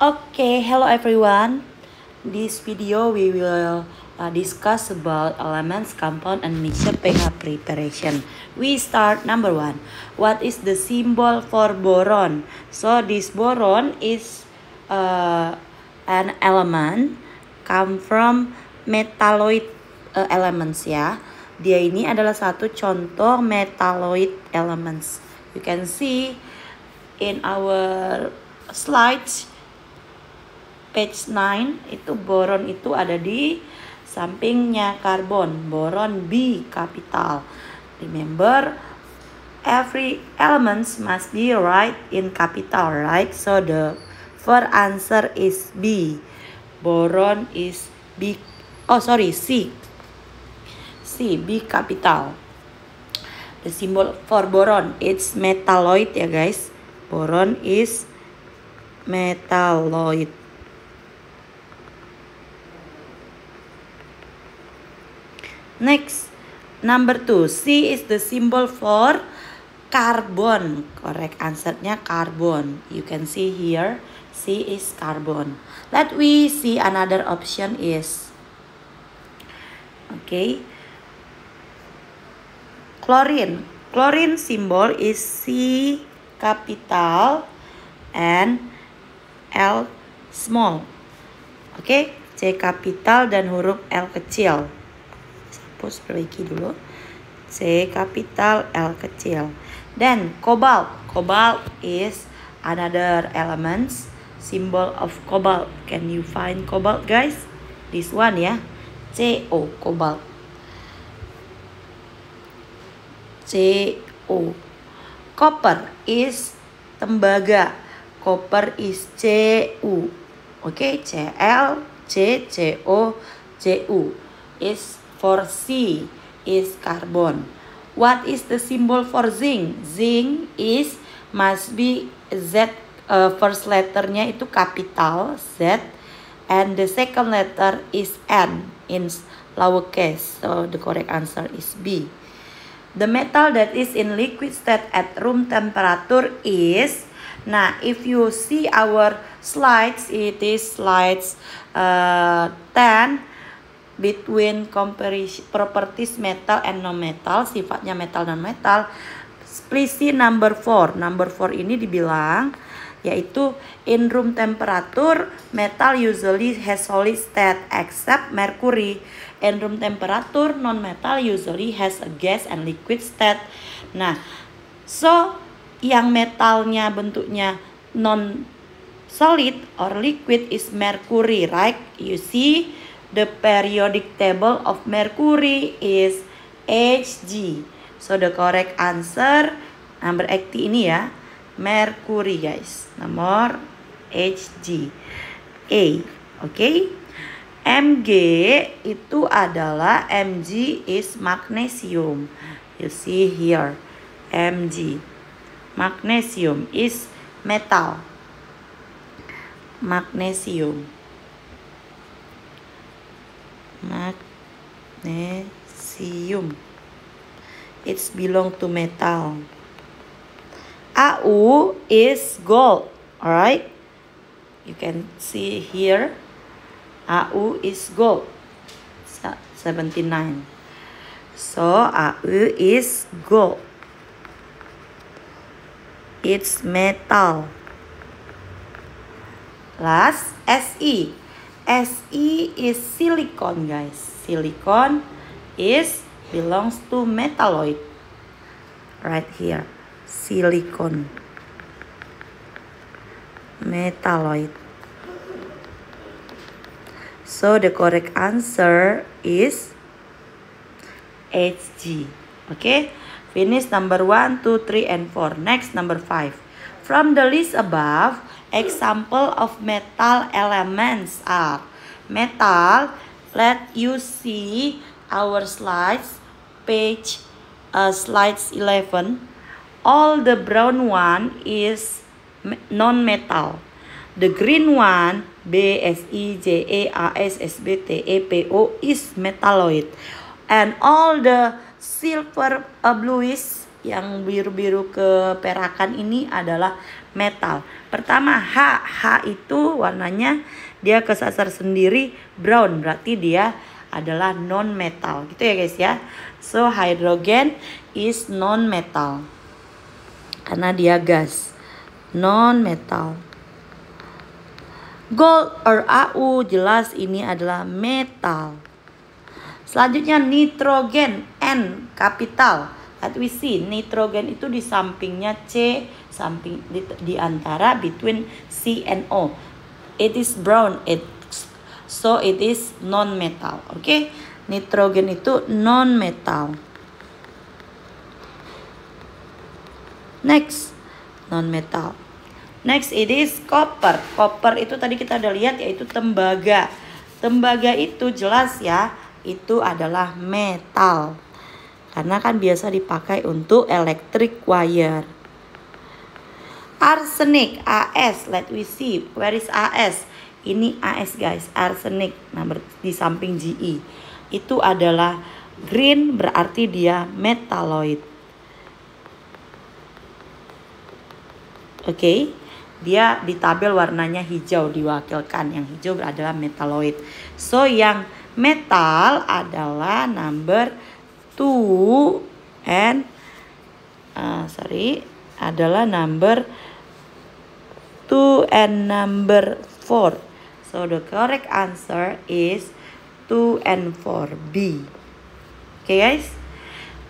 Okay, hello everyone. This video we will discuss about elements, compound, and mixture pH preparation. We start number 1. What is the symbol for boron? So this boron is an element come from metalloid elements ya. Dia ini adalah satu contoh metalloid elements. You can see in our slides page 9 itu boron itu ada di sampingnya karbon, boron B capital. Remember, every elements must be right in capital, right? So the first answer is B. Boron is B. C. B capital. The symbol for boron it's metalloid ya guys. Boron is metalloid. Next, number 2. C is the symbol for carbon. Correct answernya carbon. You can see here, C is carbon. Let we see another option is, okay, chlorine. Chlorine symbol is C capital and L small. Okay, C capital dan huruf L kecil. Perbaiki dulu. C capital, L kecil. Then cobalt. Cobalt is another elements. Symbol of cobalt. Can you find cobalt guys? This one ya. CO cobalt. CO. Copper is tembaga. Copper is Cu. Okay, Cl, Co, Cu is for C is carbon. What is the symbol for zinc? Zinc is must be Z, first letternya itu capital Z and the second letter is N in lowercase. So the correct answer is B. The metal that is in liquid state at room temperature is, nah if you see our slides, it is slides 10 between comparison properties metal and non-metal, sifatnya metal dan metal. Please see number 4. Number 4 ini dibilang yaitu in room temperature metal usually has solid state except mercury. In room temperature non-metal usually has a gas and liquid state. Nah, so yang metalnya bentuknya non solid or liquid is mercury, right? You see the periodic table of mercury is Hg. So the correct answer number 80 ini ya, mercury guys. Nomor Hg. A. Okay. Mg itu adalah Mg is magnesium. You see here. Mg. Magnesium is metal. Magnesium. Magnesium. It's belong to metal. Au is gold. Alright. You can see here. Au is gold. 79. So Au is gold. It's metal. Last, Se. Se is silicon guys. Silicon is belongs to metalloid. Right here. Silicon. Metalloid. So the correct answer is Hg. Okay. Finish number 1, 2, 3, and 4. Next number 5. From the list above, example of metal elements are metal. Let you see our slides, page slides 11. All the brown one is non-metal. The green one, B, S, E, J, A, A, S, S, B, T, E, P, O is metalloid. And all the silver bluish yang biru-biru keperakan ini adalah metal. Pertama H itu warnanya dia kesasar sendiri brown, berarti dia adalah non metal gitu ya guys ya. So hydrogen is non metal karena dia gas, non metal. Gold or Au jelas ini adalah metal. Selanjutnya nitrogen, N kapital. Let we see, nitrogen itu di sampingnya C, samping di antara between C and O. It is brown, so it is non metal. Oke, nitrogen itu non metal. Next, non metal. Next it is copper. Copper itu tadi kita udah lihat yaitu tembaga. Tembaga itu jelas ya, itu adalah metal. Karena kan biasa dipakai untuk electric wire. Arsenic, AS, let we see. Where is AS? Ini AS guys, arsenic. Nah, di samping GE. Itu adalah green, berarti dia metalloid. Oke, dia di tabel warnanya hijau diwakilkan. Yang hijau adalah metalloid. So, yang metal adalah number 2 and adalah number 2 and number 4. So the correct answer is 2 and 4, B. Okay guys.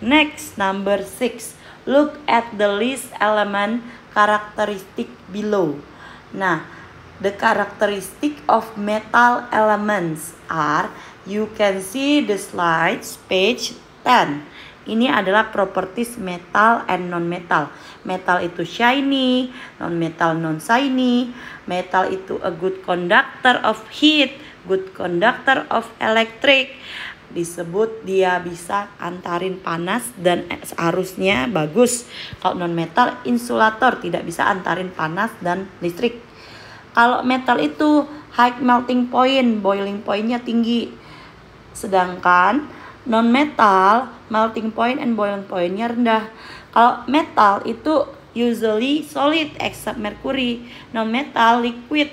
Next, number 6. Look at the list element characteristic below. Nah, the characteristic of metal elements are, you can see the slides page 10. Ini adalah properties metal and non-metal. Metal itu shiny, non-metal non-shiny. Metal itu a good conductor of heat, good conductor of electric. Disebut dia bisa antarin panas dan arusnya bagus. Kalau non-metal insulator, tidak bisa antarin panas dan listrik. Kalau metal itu high melting point, boiling pointnya tinggi. Sedangkan non-metal melting point and boiling pointnya rendah. Kalau metal itu usually solid except mercury. Non-metal liquid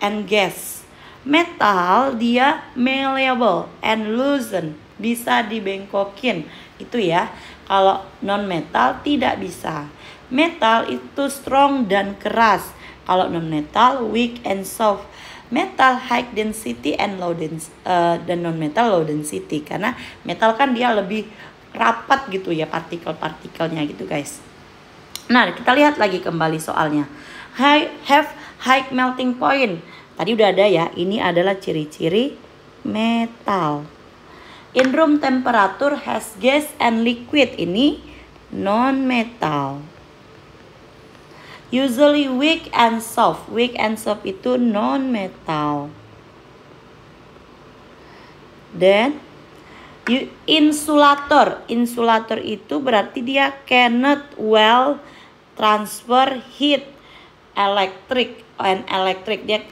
and gas. Metal dia malleable and loosen, bisa dibengkokin. Itu ya. Kalau non-metal tidak bisa. Metal itu strong dan keras. Kalau non-metal weak and soft. Metal high density and low density, dan non-metal low density. Karena metal kan dia lebih rapat gitu ya partikel-partikelnya gitu guys. Nah, kita lihat lagi kembali soalnya. Have high melting point. Tadi udah ada ya. Ini adalah ciri-ciri metal. In room temperature has gas and liquid. Ini non-metal. Usually weak and soft. Weak and soft itu non-metal. Then insulator. Insulator itu berarti dia cannot well transfer heat, electric and electric. Dia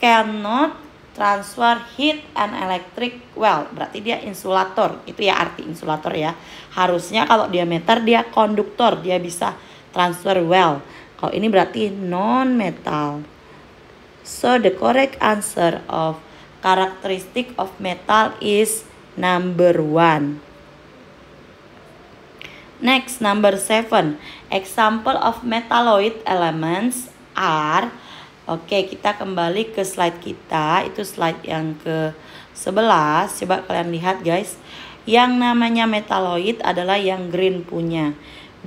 cannot transfer heat and electric well. Berarti dia insulator. Itu ya arti insulator ya. Harusnya kalau diameter dia konduktor, dia bisa transfer well. Kalau ini berarti non-metal. So the correct answer of characteristic of metal is number 1. Next, number 7. Example of metalloid elements are. Oke, kita kembali ke slide kita. Itu slide yang ke-11. Coba kalian lihat guys. Yang namanya metalloid adalah yang green punya.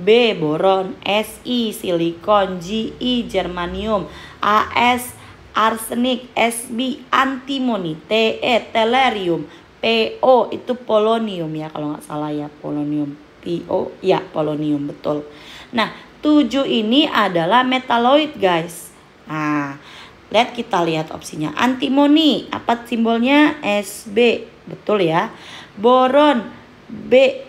B boron, Si silikon, Ge germanium, As arsenik, Sb antimoni, Te tellurium, Po itu polonium ya kalau nggak salah ya, polonium. Po ya polonium betul. Nah 7 ini adalah metalloid guys. Nah kita lihat opsinya. Antimoni apa simbolnya? Sb betul ya. Boron B,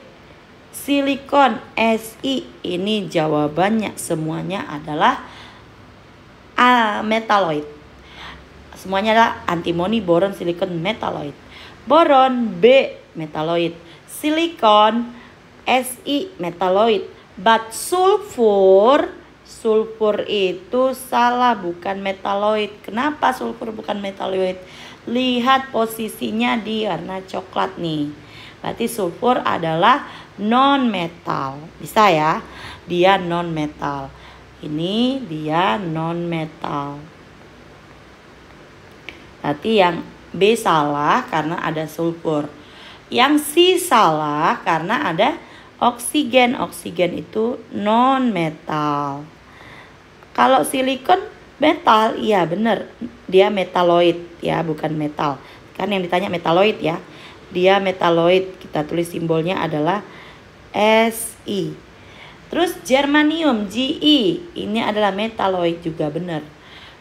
silikon Si, ini jawabannya semuanya adalah metalloid. Semuanya adalah antimoni, boron, silikon, metalloid. Boron B metalloid, silikon Si metalloid, but sulfur Sulfur itu salah, bukan metaloid. Kenapa sulfur bukan metaloid? Lihat posisinya di warna coklat nih. Berarti sulfur adalah non-metal. Bisa ya? Dia non-metal. Ini dia non-metal. Berarti yang B salah karena ada sulfur. Yang C salah karena ada oksigen. Oksigen itu non-metal. Kalau silikon metal, iya bener. Dia metaloid ya, bukan metal. Kan yang ditanya metaloid ya. Dia metaloid. Kita tulis simbolnya adalah Si. Terus germanium, Ge. Ini adalah metaloid juga bener.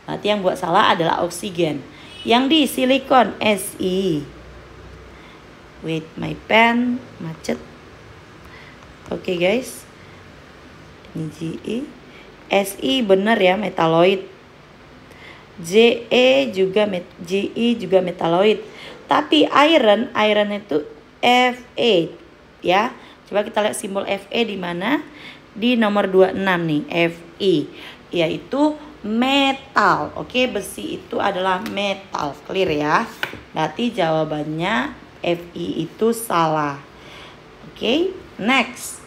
Berarti yang buat salah adalah oksigen. Yang di silikon, Si. Wait, my pen macet. Oke guys. Ini Ge. Si bener ya, metaloid. Ge juga metaloid. Tapi iron itu Fe ya. Coba kita lihat simbol Fe di mana? Di nomor 26 nih, Fe, yaitu metal. Oke, besi itu adalah metal. Clear ya. Berarti jawabannya Fi itu salah. Oke, next.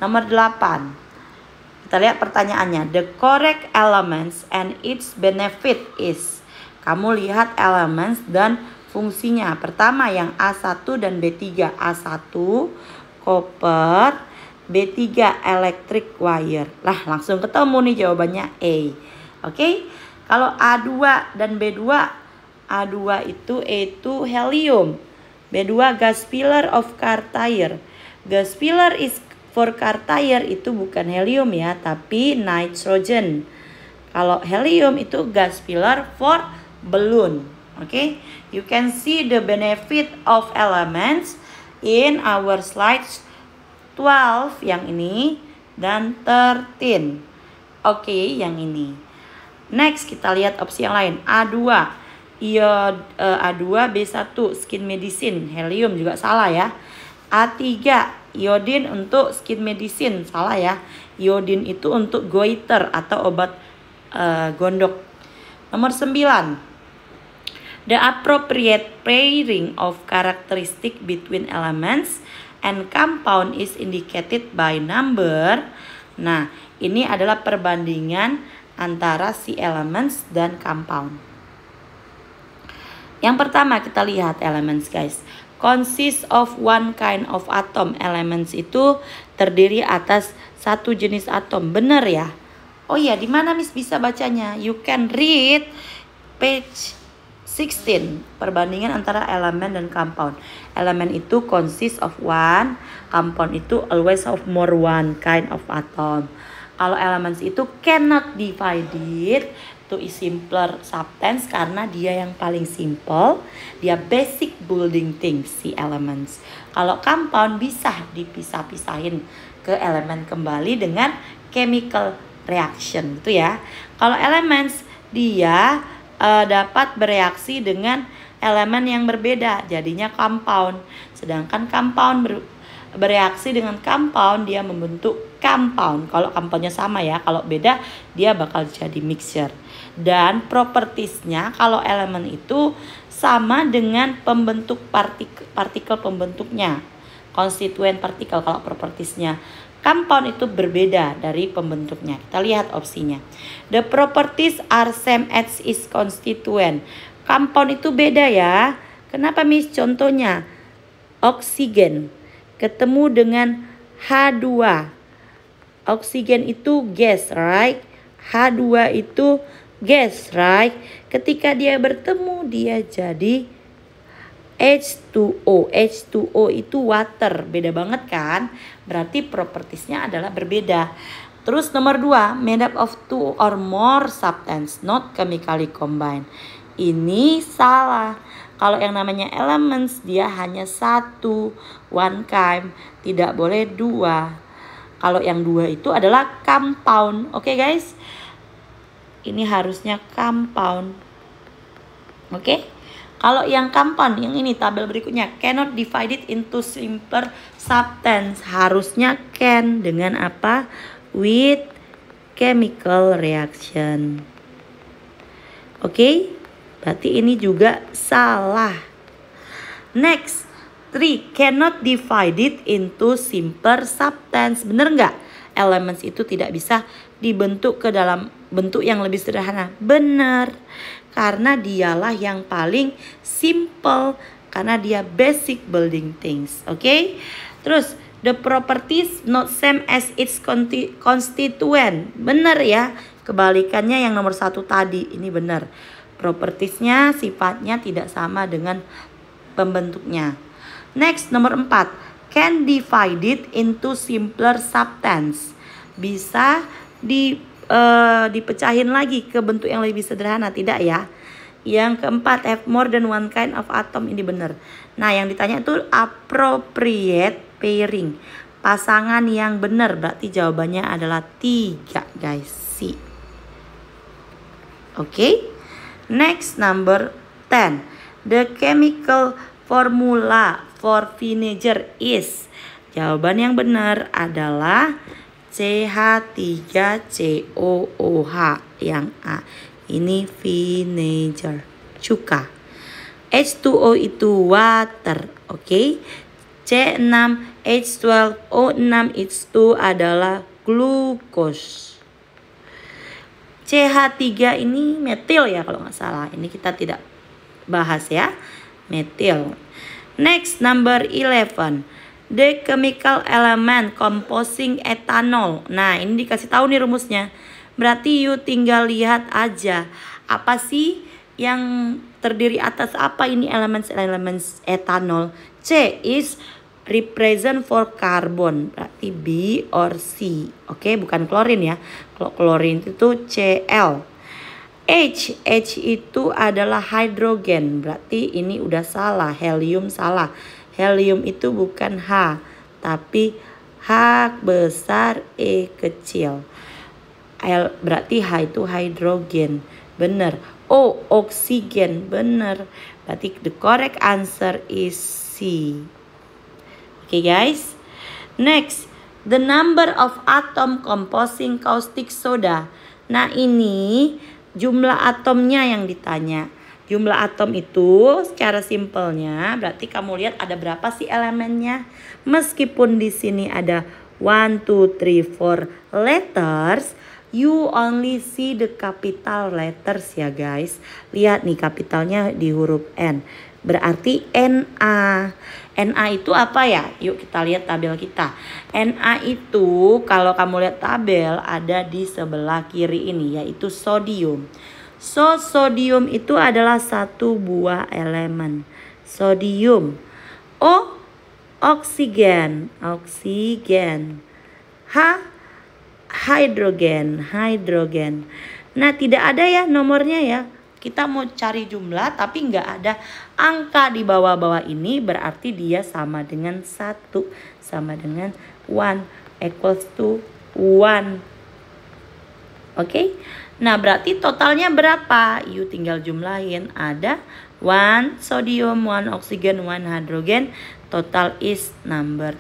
Nomor 8. Kita lihat pertanyaannya. The correct elements and its benefit is. Kamu lihat elements dan fungsinya. Pertama yang A1 dan B3. A1 copper, B3 electric wire. Lah, langsung ketemu nih jawabannya A. Oke. Kalau A2 dan B2. A2 itu helium. B2 gas pillar of car tire. Gas pillar is for car tire itu bukan helium ya, tapi nitrogen. Kalau helium itu gas pillar for balloon. Oke, you can see the benefit of elements in our slides 12 yang ini dan 13. Oke, yang ini. Next kita lihat opsi yang lain. A2 A2B1 skin medicine, helium juga salah ya. A3 iodin untuk skin medicine, salah ya. Iodin itu untuk goiter atau obat gondok. Nomor 9. The appropriate pairing of characteristic between elements and compound is indicated by number. Nah, ini adalah perbandingan antara si elements dan compound. Yang pertama kita lihat elements guys. Consist of one kind of atom. Elements itu terdiri atas satu jenis atom. Benar ya? Oh iya, di mana Miss bisa bacanya? You can read page 16. Perbandingan antara elemen dan compound. Elemen itu consist of one. Compound itu always of more one kind of atom. Kalau elements itu cannot divided to a simpler substance karena dia yang paling simple, dia basic building things si elements. Kalau compound bisa dipisah-pisahin ke elemen kembali dengan chemical reaction gitu ya. Kalau elements dia dapat bereaksi dengan elemen yang berbeda, jadinya compound. Sedangkan compound bereaksi dengan compound dia membentuk compound. Kalau compoundnya sama ya, kalau beda dia bakal jadi mixture. Dan propertiesnya kalau elemen itu sama dengan pembentuk partikel pembentuknya, konstituen partikel. Kalau propertiesnya compound itu berbeda dari pembentuknya. Kita lihat opsinya. The properties are same as its constituent. Compound itu beda ya. Kenapa Miss? Contohnya oksigen ketemu dengan H2. Oksigen itu gas, right? H2 itu gas, right? Ketika dia bertemu dia jadi H2O. H2O itu water. Beda banget kan? Berarti propertiesnya adalah berbeda. Terus nomor 2, made up of two or more substance, not chemically combined. Ini salah. Kalau yang namanya elements dia hanya satu, one kind, tidak boleh dua. Kalau yang dua itu adalah compound. Oke guys? Ini harusnya compound. Oke? Kalau yang compound, yang ini tabel berikutnya, cannot divided into simpler substance. Harusnya can dengan apa? With chemical reaction. Oke, berarti ini juga salah. Next, 3 cannot divided into simpler substance. Bener nggak? Elements itu tidak bisa dibentuk ke dalam bentuk yang lebih sederhana. Bener, karena dialah yang paling simple, karena dia basic building things. Oke, terus the properties not same as its constituent. Bener ya, kebalikannya yang nomor 1 tadi. Ini bener, propertiesnya sifatnya tidak sama dengan pembentuknya. Next, nomor 4, can divided into simpler substance. Bisa dipecahin lagi ke bentuk yang lebih sederhana, tidak ya? Yang keempat, have more than one kind of atom. Ini benar. Nah, yang ditanya itu appropriate pairing, pasangan yang benar. Berarti jawabannya adalah 3 guys, C. Oke. Next, number 10, the chemical formula for vinegar is. Jawaban yang benar adalah CH3COOH yang A. Ini vinegar, cuka. H2O itu water, oke. C6H12O6H2 adalah glucose. CH3 ini metil ya kalau nggak salah. Ini kita tidak bahas ya. Metil. Next, number 11. The chemical element composing ethanol. Nah, ini dikasih tahu nih rumusnya. Berarti you tinggal lihat aja. Apa sih yang terdiri atas apa ini elemen ethanol? C is represent for carbon. Berarti B or C. Oke, bukan klorin ya. Kalau klorin itu Cl. H itu adalah hidrogen. Berarti ini udah salah. Helium salah. Helium itu bukan H, tapi H besar E kecil. Berarti H itu hidrogen. Bener. O oksigen. Bener. Berarti the correct answer is C. Oke guys. Next, the number of atom composing caustic soda. Nah, ini jumlah atomnya yang ditanya. Jumlah atom itu secara simpelnya berarti kamu lihat ada berapa sih elemennya. Meskipun di sini ada 1, 2, 3, 4 letters, you only see the capital letters ya guys. Lihat nih kapitalnya di huruf N. Berarti Na. Na itu apa ya? Yuk kita lihat tabel kita. Na itu kalau kamu lihat tabel ada di sebelah kiri ini, yaitu sodium. So, sodium itu adalah satu buah elemen. Sodium. O, oksigen. Oksigen. H, hidrogen. Hidrogen. Nah, tidak ada ya nomornya ya. Kita mau cari jumlah tapi nggak ada angka di bawah-bawah ini, berarti dia sama dengan 1. Sama dengan 1 equals to 1. Oke. Nah, berarti totalnya berapa? You tinggal jumlahin. Ada 1 sodium, 1 oksigen, 1 hidrogen. Total is number.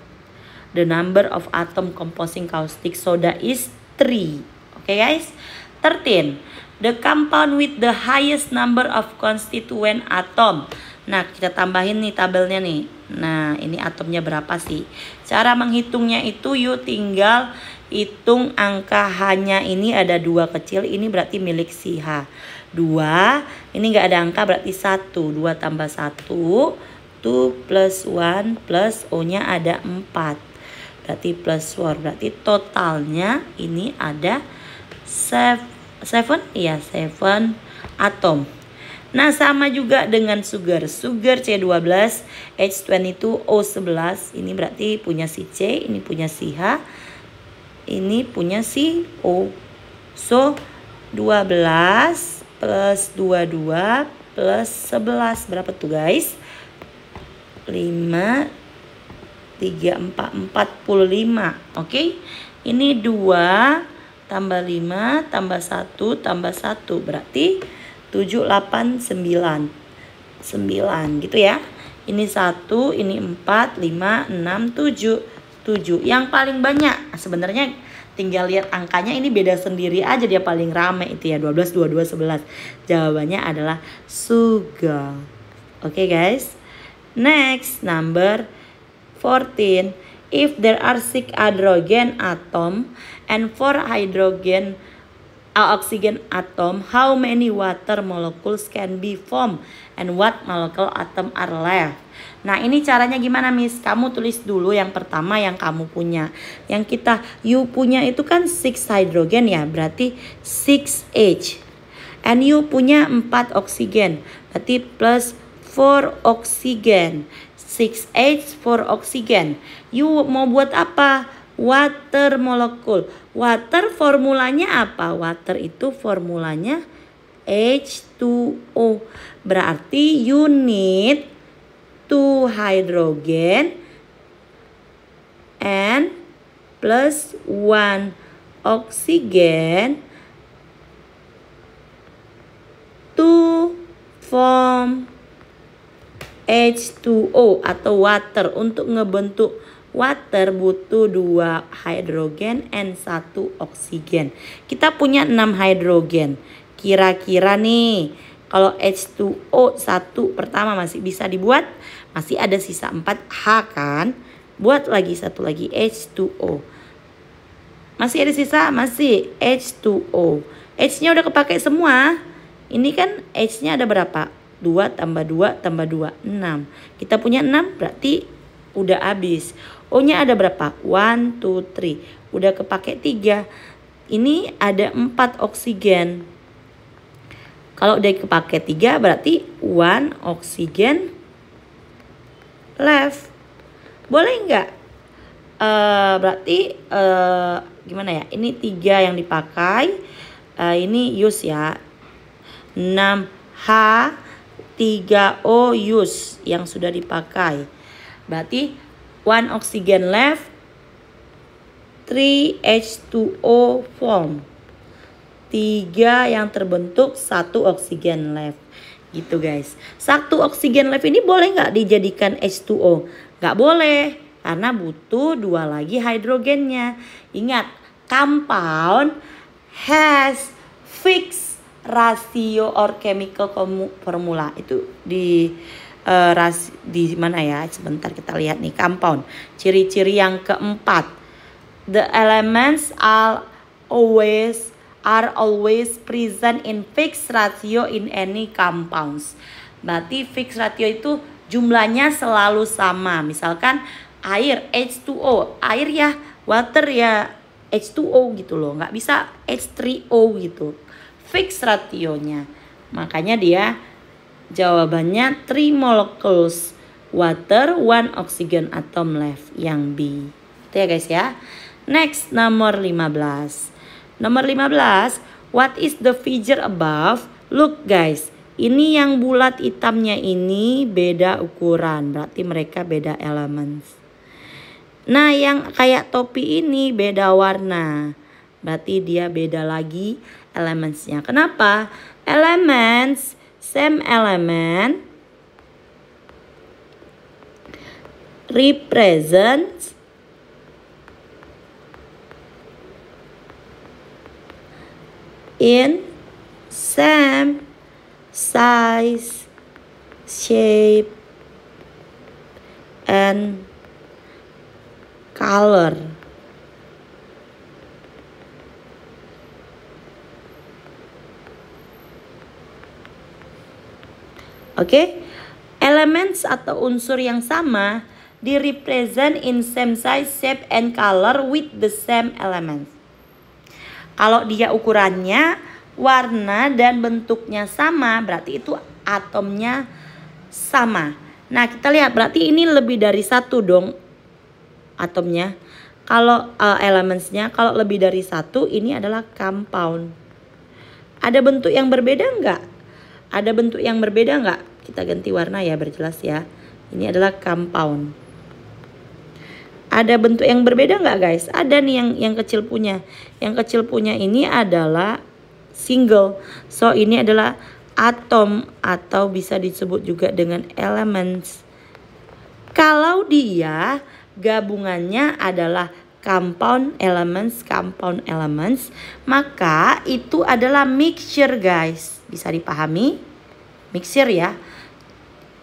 The number of atom composing caustic soda is 3. Oke guys. 13. The compound with the highest number of constituent atom. Nah, kita tambahin nih tabelnya nih. Nah, ini atomnya berapa sih? Cara menghitungnya itu you tinggal hitung angka H-nya, ini ada 2 kecil. Ini berarti milik si H. 2, ini nggak ada angka berarti 1. 2 tambah 1. 2 plus 1 plus O-nya ada 4. Berarti plus 4. Berarti totalnya ini ada 7 atom. Nah, sama juga dengan sugar. Sugar C12, H22, O11. Ini berarti punya si C, ini punya si H, ini punya si O. So, 12 plus 22 plus 11. Berapa tuh guys? 5, 3, 4, 45. Oke. Ini 2 tambah 5 tambah 1 tambah 1 berarti 7, 8, 9 gitu ya. Ini 1, ini 4, 5, 6, 7. Yang paling banyak sebenarnya Tinggal lihat angkanya, ini beda sendiri aja, dia paling rame itu ya, 12, 22, 11. Jawabannya adalah sugar. Oke guys. Next, number 14. If there are 6 hydrogen atom and 4 oxygen atom, how many water molecules can be formed and what molecule atom are left? Nah, ini caranya gimana, Miss? Kamu tulis dulu yang pertama yang kamu punya. Yang you punya itu kan 6 hydrogen ya, berarti 6H. And you punya 4 oksigen, berarti plus 4 oksigen. 6H, 4 oksigen. You mau buat apa? Water molecule. Water formulanya apa? Water itu formulanya H2O. Berarti you need 2 hydrogen and plus 1 oksigen to form H2O atau water. Untuk ngebentuk water butuh 2 hydrogen and 1 oksigen. Kita punya 6 hydrogen. Kira-kira nih, kalau H2O 1 pertama masih bisa dibuat, masih ada sisa 4H kan? Buat lagi satu lagi H2O. Masih ada sisa, masih H2O. H-nya udah kepake semua. Ini kan H-nya ada berapa? 2 tambah 2 tambah 2, 6. Kita punya 6 berarti udah habis. O-nya ada berapa? 1, 2, 3. Udah kepake 3. Ini ada 4 oksigen. Kalau udah kepake 3 berarti 1 oksigen left. Boleh nggak? Berarti gimana ya? Ini 3 yang dipakai. Ini use ya. 6H 3O use yang sudah dipakai. Berarti 1 oksigen left, 3 H2O form. 3 yang terbentuk, 1 oksigen left. Gitu guys. 1 oksigen left ini boleh nggak dijadikan H2O? Nggak boleh, karena butuh 2 lagi hidrogennya. Ingat, compound has fixed ratio or chemical formula. Itu di mana ya? Sebentar kita lihat nih, compound. Ciri-ciri yang keempat. The elements are always present in fixed ratio in any compounds. Berarti fixed ratio itu jumlahnya selalu sama. Misalkan air H2O, air ya, water ya H2O gitu loh. Nggak bisa H3O gitu. Fixed rationya. Makanya dia jawabannya 3 molecules water, 1 oxygen atom left, yang B. Itu ya guys ya. Next, nomor 15. Nomor 15, what is the figure above? Look guys, ini yang bulat hitamnya ini beda ukuran, berarti mereka beda elements. Nah, yang kayak topi ini beda warna, berarti dia beda lagi elementsnya. Kenapa? Elements, same element, represents in same size, shape, and color. Oke, elements atau unsur yang sama di-represent in same size, shape, and color with the same elements. Kalau dia ukurannya, warna, dan bentuknya sama, berarti itu atomnya sama. Nah, kita lihat berarti ini lebih dari 1 dong atomnya. Kalau elementsnya, kalau lebih dari 1, ini adalah compound. Ada bentuk yang berbeda enggak? Ada bentuk yang berbeda enggak? Kita ganti warna ya, berjelas ya. Ini adalah compound. Ada bentuk yang berbeda nggak guys? Ada nih yang kecil punya. Yang kecil punya ini adalah single. So ini adalah atom atau bisa disebut juga dengan elements. Kalau dia gabungannya adalah compound elements, maka itu adalah mixture guys. Bisa dipahami? Mixture ya.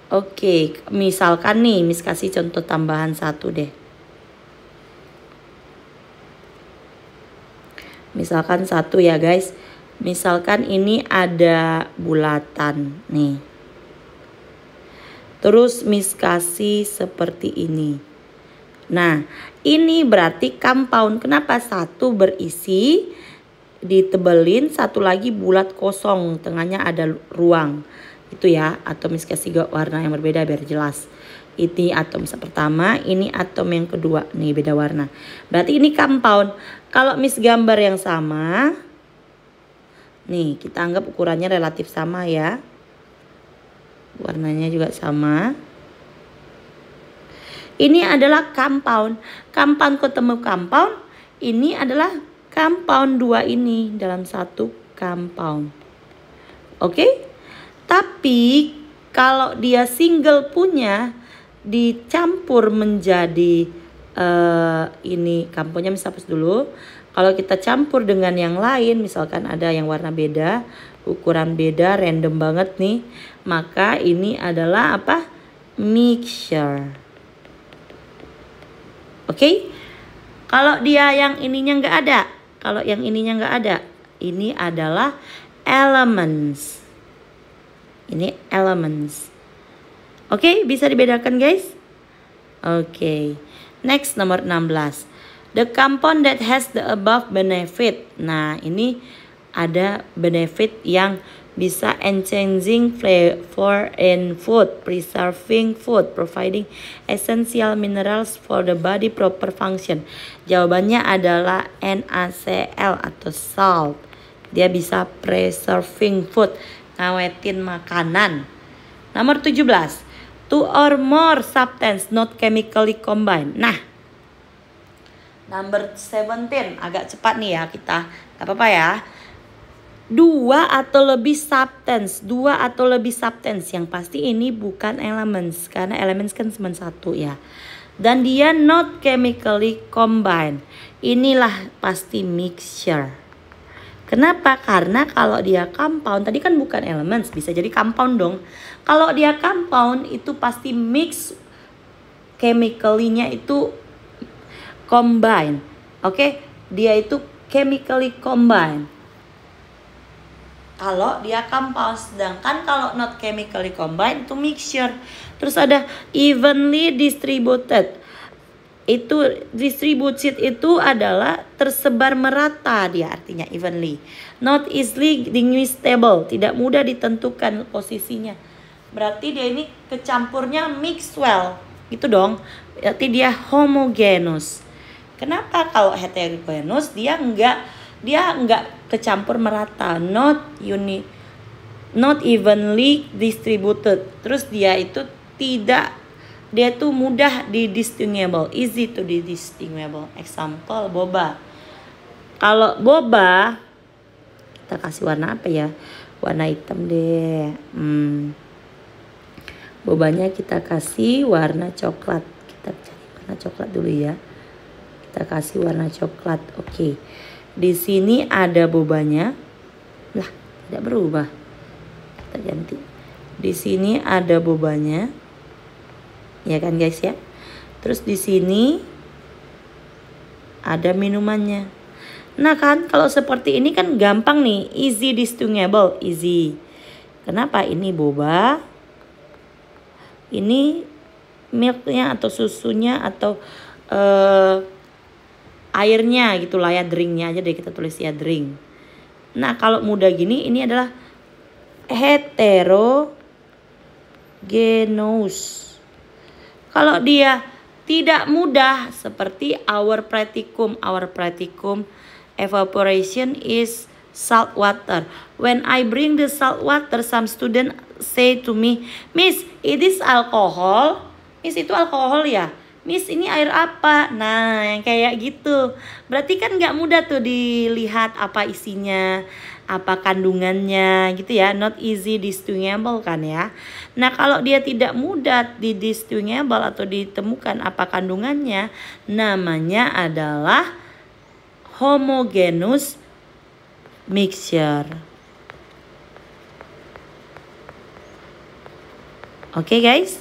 Oke, misalkan nih, Miss kasih contoh tambahan satu deh. Misalkan satu ya guys. Misalkan ini ada bulatan nih. Terus Miss kasih seperti ini. Nah, ini berarti compound. Kenapa? Satu berisi, ditebelin, satu lagi bulat kosong, tengahnya ada ruang. Itu ya, atau Miss kasih warna yang berbeda biar jelas. Ini atom pertama, ini atom yang kedua. Nih beda warna. Berarti ini compound. Kalau Miss gambar yang sama, nih kita anggap ukurannya relatif sama ya. Warnanya juga sama. Ini adalah compound. Compound ketemu compound. Ini adalah compound dua ini dalam satu compound. Oke? Tapi kalau dia single punya dicampur menjadi ini compoundnya misal hapus dulu. Kalau kita campur dengan yang lain, misalkan ada yang warna beda, ukuran beda, random banget nih, maka ini adalah apa? Mixture. Oke, kalau dia yang ininya nggak ada, kalau yang ininya nggak ada, ini adalah elements. Ini elements. Oke, bisa dibedakan guys? Oke, next nomor 16. The compound that has the above benefit. Nah, ini ada benefit yang bisa enhancing flavor in food, preserving food, providing essential minerals for the body proper function. Jawabannya adalah NaCl atau salt. Dia bisa preserving food, ngawetin makanan. Nomor 17. Two or more substance not chemically combined. Nah, number 17 agak cepat nih ya kita. Gak apa-apa ya. Dua atau lebih substance yang pasti ini bukan elements, karena elements kan cuma satu ya. Dan dia not chemically combined. Inilah pasti mixture. Kenapa? Karena kalau dia compound, tadi kan bukan elements, bisa jadi compound dong. Kalau dia compound itu pasti mix, chemically-nya itu combine. Oke, dia itu chemically combine. Kalau dia compound, sedangkan kalau not chemically combined itu mixture. Terus ada evenly distributed. Itu distributed itu adalah tersebar merata, dia artinya evenly. Not easily distinguishable, tidak mudah ditentukan posisinya. Berarti dia ini kecampurnya mix well, gitu dong. Berarti dia homogeneous. Kenapa? Kalau heterogeneous dia enggak kecampur merata, not evenly distributed. Terus dia itu mudah distinguishable, easy to distinguishable. Example boba. Kalau boba kita kasih warna apa ya? Warna hitam deh. Bobanya kita kasih warna coklat. Kita cari warna coklat dulu ya. Kita kasih warna coklat. Oke. Di sini ada bobanya. Lah, tidak berubah. Kita ganti. Di sini ada bobanya. Ya kan guys ya. Terus di sini ada minumannya. Nah kan kalau seperti ini kan gampang nih. Easy distinguishable. Easy. Kenapa? Ini boba. Ini milknya atau susunya atau airnya gitulah ya, drinknya aja deh kita tulis ya, drink. Nah kalau mudah gini ini adalah heterogeneous. Kalau dia tidak mudah seperti our practicum evaporation is salt water. When I bring the salt water, some student say to me, Miss, it is alcohol. Miss, itu alkohol ya? Miss, ini air apa? Nah, yang kayak gitu. Berarti kan gak mudah tuh dilihat apa isinya. apa kandungannya gitu ya. Not easy distinguishable kan ya. Nah kalau dia tidak mudah di distinguishable atau ditemukan apa kandungannya, namanya adalah homogeneous mixture. Oke guys,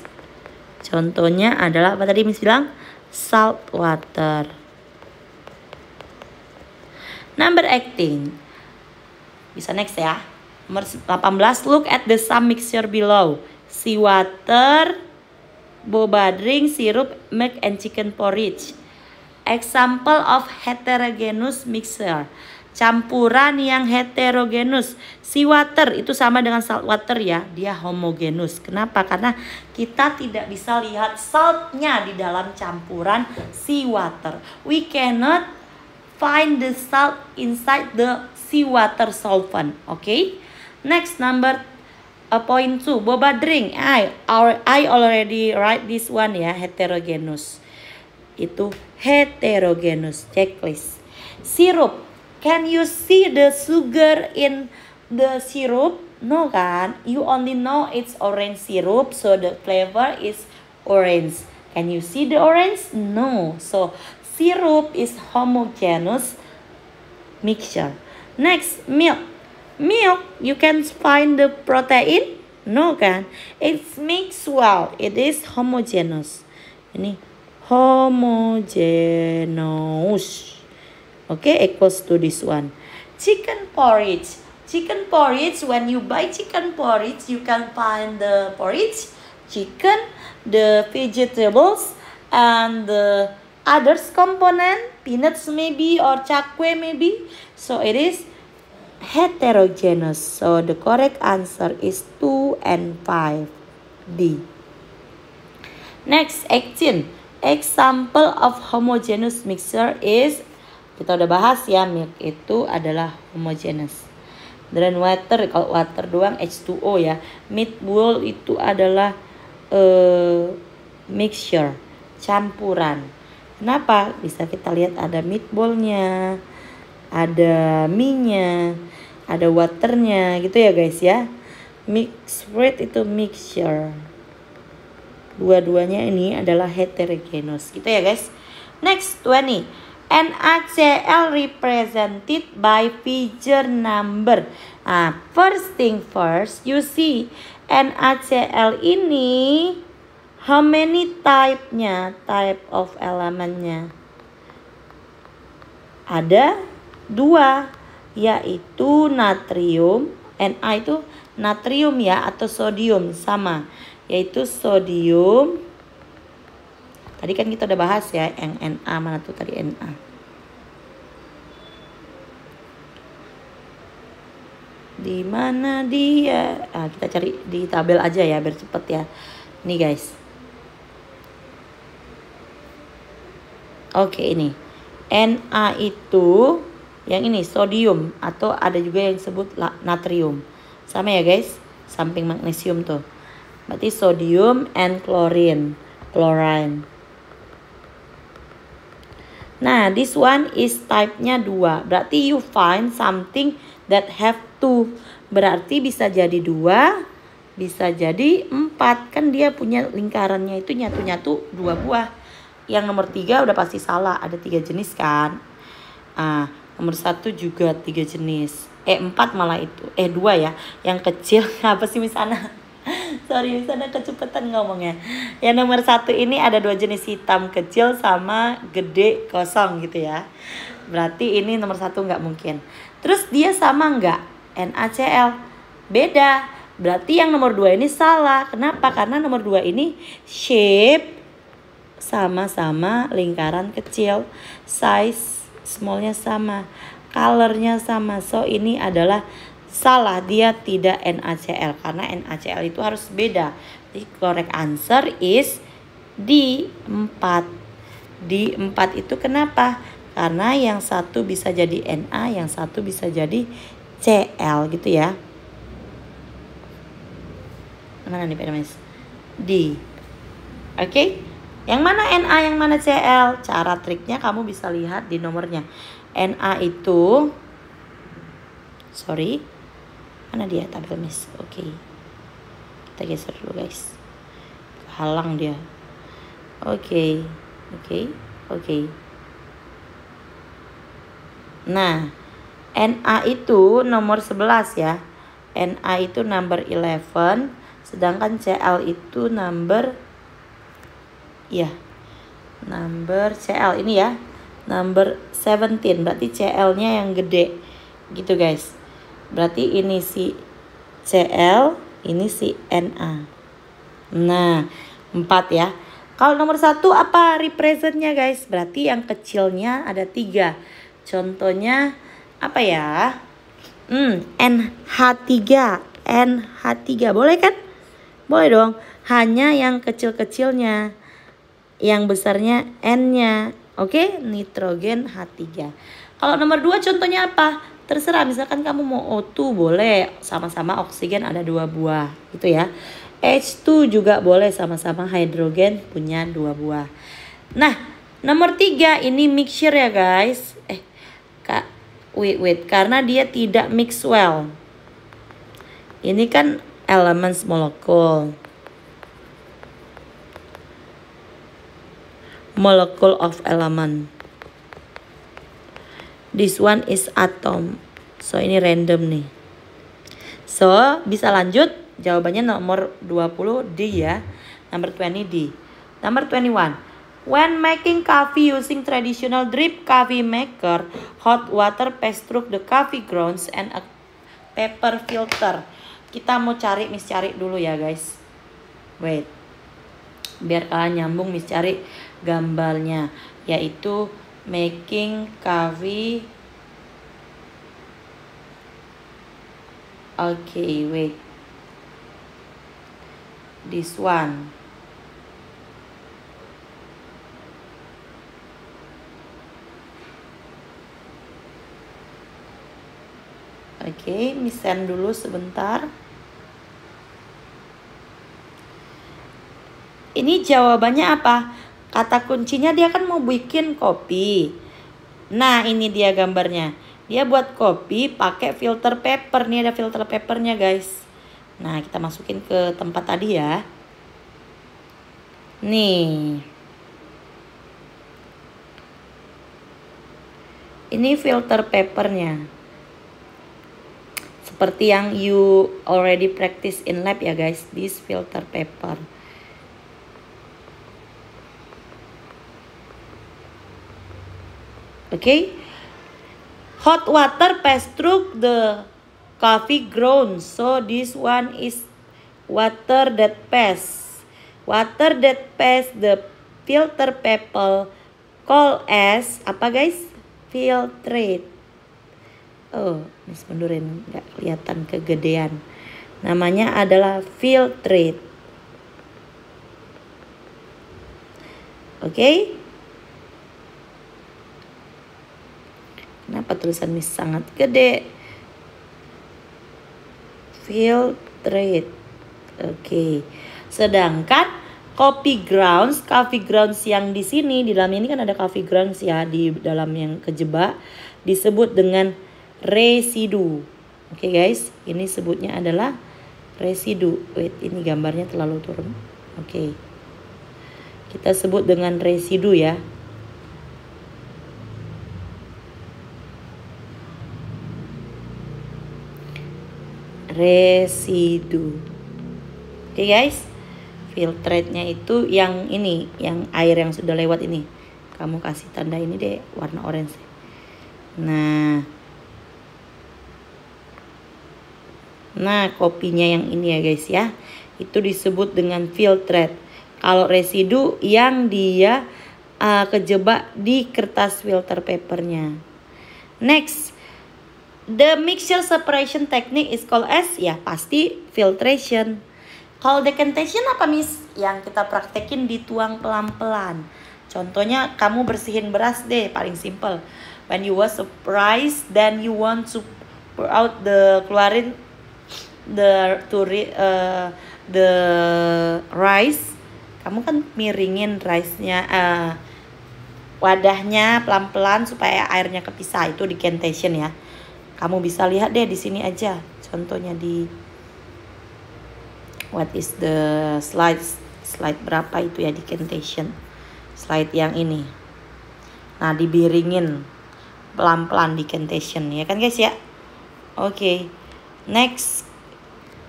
contohnya adalah apa tadi Miss bilang? Salt water. Number 18. Bisa next ya. Nomor 18, look at the sum mixture below. Seawater, boba drink, syrup, milk, and chicken porridge. Example of heterogeneous mixture. Campuran yang heterogeneous. Seawater itu sama dengan salt water ya. Dia homogeneous. Kenapa? Karena kita tidak bisa lihat saltnya di dalam campuran seawater. We cannot find the salt inside the seawater solvent. Okay. Next, number point 2. Boba drink. I already write this one ya. Heterogeneous. Itu heterogeneous. Checklist. Syrup. Can you see the sugar in the syrup? No kan? You only know it's orange syrup, so the flavor is orange. Can you see the orange? No. So syrup is homogeneous mixture. Next, milk. Milk, you can find the protein? No kan? It's mixed well. It is homogeneous. Ini homogeneous. Okay, equals to this one. Chicken porridge. Chicken porridge, when you buy chicken porridge, you can find the porridge, chicken, the vegetables, and the others component, peanuts maybe or cakwe maybe. So it is heterogeneous. So the correct answer is 2 and 5. D. Next, 18. Example of homogeneous mixture is, kita udah bahas ya, milk itu adalah homogeneous. Dan water, kalau water doang H2O ya. Meatball itu adalah mixture, campuran. Kenapa? Bisa kita lihat ada meatballnya, ada mie-nya, ada waternya gitu ya guys ya. Mixed fruit itu mixture. Dua-duanya ini adalah heterogeneous gitu ya guys. Next, 20. NaCl represented by figure number. First thing first, you see NaCl ini how many type-nya, type of elementnya? Ada 2, yaitu natrium. Na itu natrium ya, atau sodium, sama, yaitu sodium. Tadi kan kita udah bahas ya yang Na, mana tuh tadi Na. Di mana dia? Kita cari di tabel aja ya biar cepet ya. Nih guys. Oke, ini. Na itu yang ini sodium, atau ada juga yang disebut natrium. Sama ya guys, samping magnesium tuh. Berarti sodium and chlorine. Nah, this one is type-nya 2. Berarti you find something that have 2. Berarti bisa jadi 2, bisa jadi 4. Kan dia punya lingkarannya itu nyatu-nyatu 2 buah. Yang nomor 3 udah pasti salah. Ada 3 jenis kan. Nomor 1 juga 3 jenis. 4 malah itu. 2 ya. Yang kecil. Apa sih Miss Ana? Sorry, Miss Ana kecepatan ngomongnya. Yang nomor 1 ini ada 2 jenis, hitam kecil sama gede kosong gitu ya. Berarti ini nomor 1 nggak mungkin. Terus dia sama nggak? NaCl. Beda. Berarti yang nomor 2 ini salah. Kenapa? Karena nomor 2 ini shape sama-sama lingkaran kecil. Size smallnya sama. Colornya sama. So ini adalah salah, dia tidak NaCl karena NaCl itu harus beda. The correct answer is D4. D4 itu kenapa? Karena yang satu bisa jadi Na, yang satu bisa jadi Cl gitu ya. Mana nih Mas? D. Oke. Yang mana Na, yang mana Cl? Cara triknya kamu bisa lihat di nomornya. Na itu Sorry, mana dia tabel Miss? Oke, kita geser dulu guys, halang dia. Oke. Nah, NA itu nomor 11 ya. NA itu number 11, sedangkan CL itu number CL ini ya, number 17. Berarti CL-nya yang gede gitu guys. Berarti ini si CL, ini si NA. Nah, 4 ya. Kalau nomor 1 apa representnya guys? Berarti yang kecilnya ada 3. Contohnya apa ya? NH3 boleh kan? Boleh dong. Hanya yang kecil-kecilnya, yang besarnya N-nya. Oke, nitrogen H3. Kalau nomor 2 contohnya apa? Terserah, misalkan kamu mau O2 boleh, sama-sama oksigen ada 2 buah gitu ya. H2 juga boleh, sama-sama hidrogen punya 2 buah. Nah, nomor 3 ini mixture ya guys. Wait, karena dia tidak mix well. Ini kan elements molecule of element. This one is atom. So ini random nih. So bisa lanjut. Jawabannya nomor 20 D ya. Number 20 D. Number 21. When making coffee using traditional drip coffee maker, hot water pass through the coffee grounds and a paper filter. Kita mau cari, Miss cari dulu ya guys. Wait. Biar kalian nyambung, Miss cari gambarnya. Yaitu making coffee. Okay, wait. This one. Oke, Miss send dulu sebentar. Ini jawabannya apa? Kata kuncinya dia kan mau bikin kopi. Nah, ini dia gambarnya. Dia buat kopi pakai filter paper. Nih ada filter papernya guys. Nah, kita masukin ke tempat tadi ya. Nih. Ini filter papernya. Seperti yang you already practice in lab ya guys. This filter paper. Okay. Hot water pass through the coffee grounds. So this one is water that pass. Water that pass the filter paper called as apa guys? Filtrate. Oh, Miss mundurin, nggak kelihatan kegedean. Namanya adalah filtrate. Oke. Kenapa tulisan Miss sangat gede? Filtrate. Oke. Sedangkan coffee grounds yang di sini, di dalam ini kan ada coffee grounds ya, di dalam yang kejebak disebut dengan residu. Oke guys, ini sebutnya adalah residu. Wait, ini gambarnya terlalu turun. Oke. Kita sebut dengan residu ya. Residu. Oke guys. Filtrate-nya itu yang ini, yang air yang sudah lewat ini. Kamu kasih tanda ini deh, warna orange. Nah, kopinya yang ini ya guys ya. Itu disebut dengan filtrate. Kalau residu yang dia kejebak di kertas filter papernya. Next, the mixture separation technique is called as, ya pasti filtration. Kalau decantation apa Miss? Yang kita praktekin dituang pelan-pelan. Contohnya kamu bersihin beras deh, paling simple. When you wash a rice, then you want to pour out keluarin the rice. Kamu kan miringin rice-nya, wadahnya pelan-pelan supaya airnya kepisah. Itu decantation ya. Kamu bisa lihat deh di sini aja. Contohnya di what is the slide berapa itu ya, decantation. Slide yang ini. Nah, dibiringin pelan-pelan decantation ya kan guys ya. Oke. Next.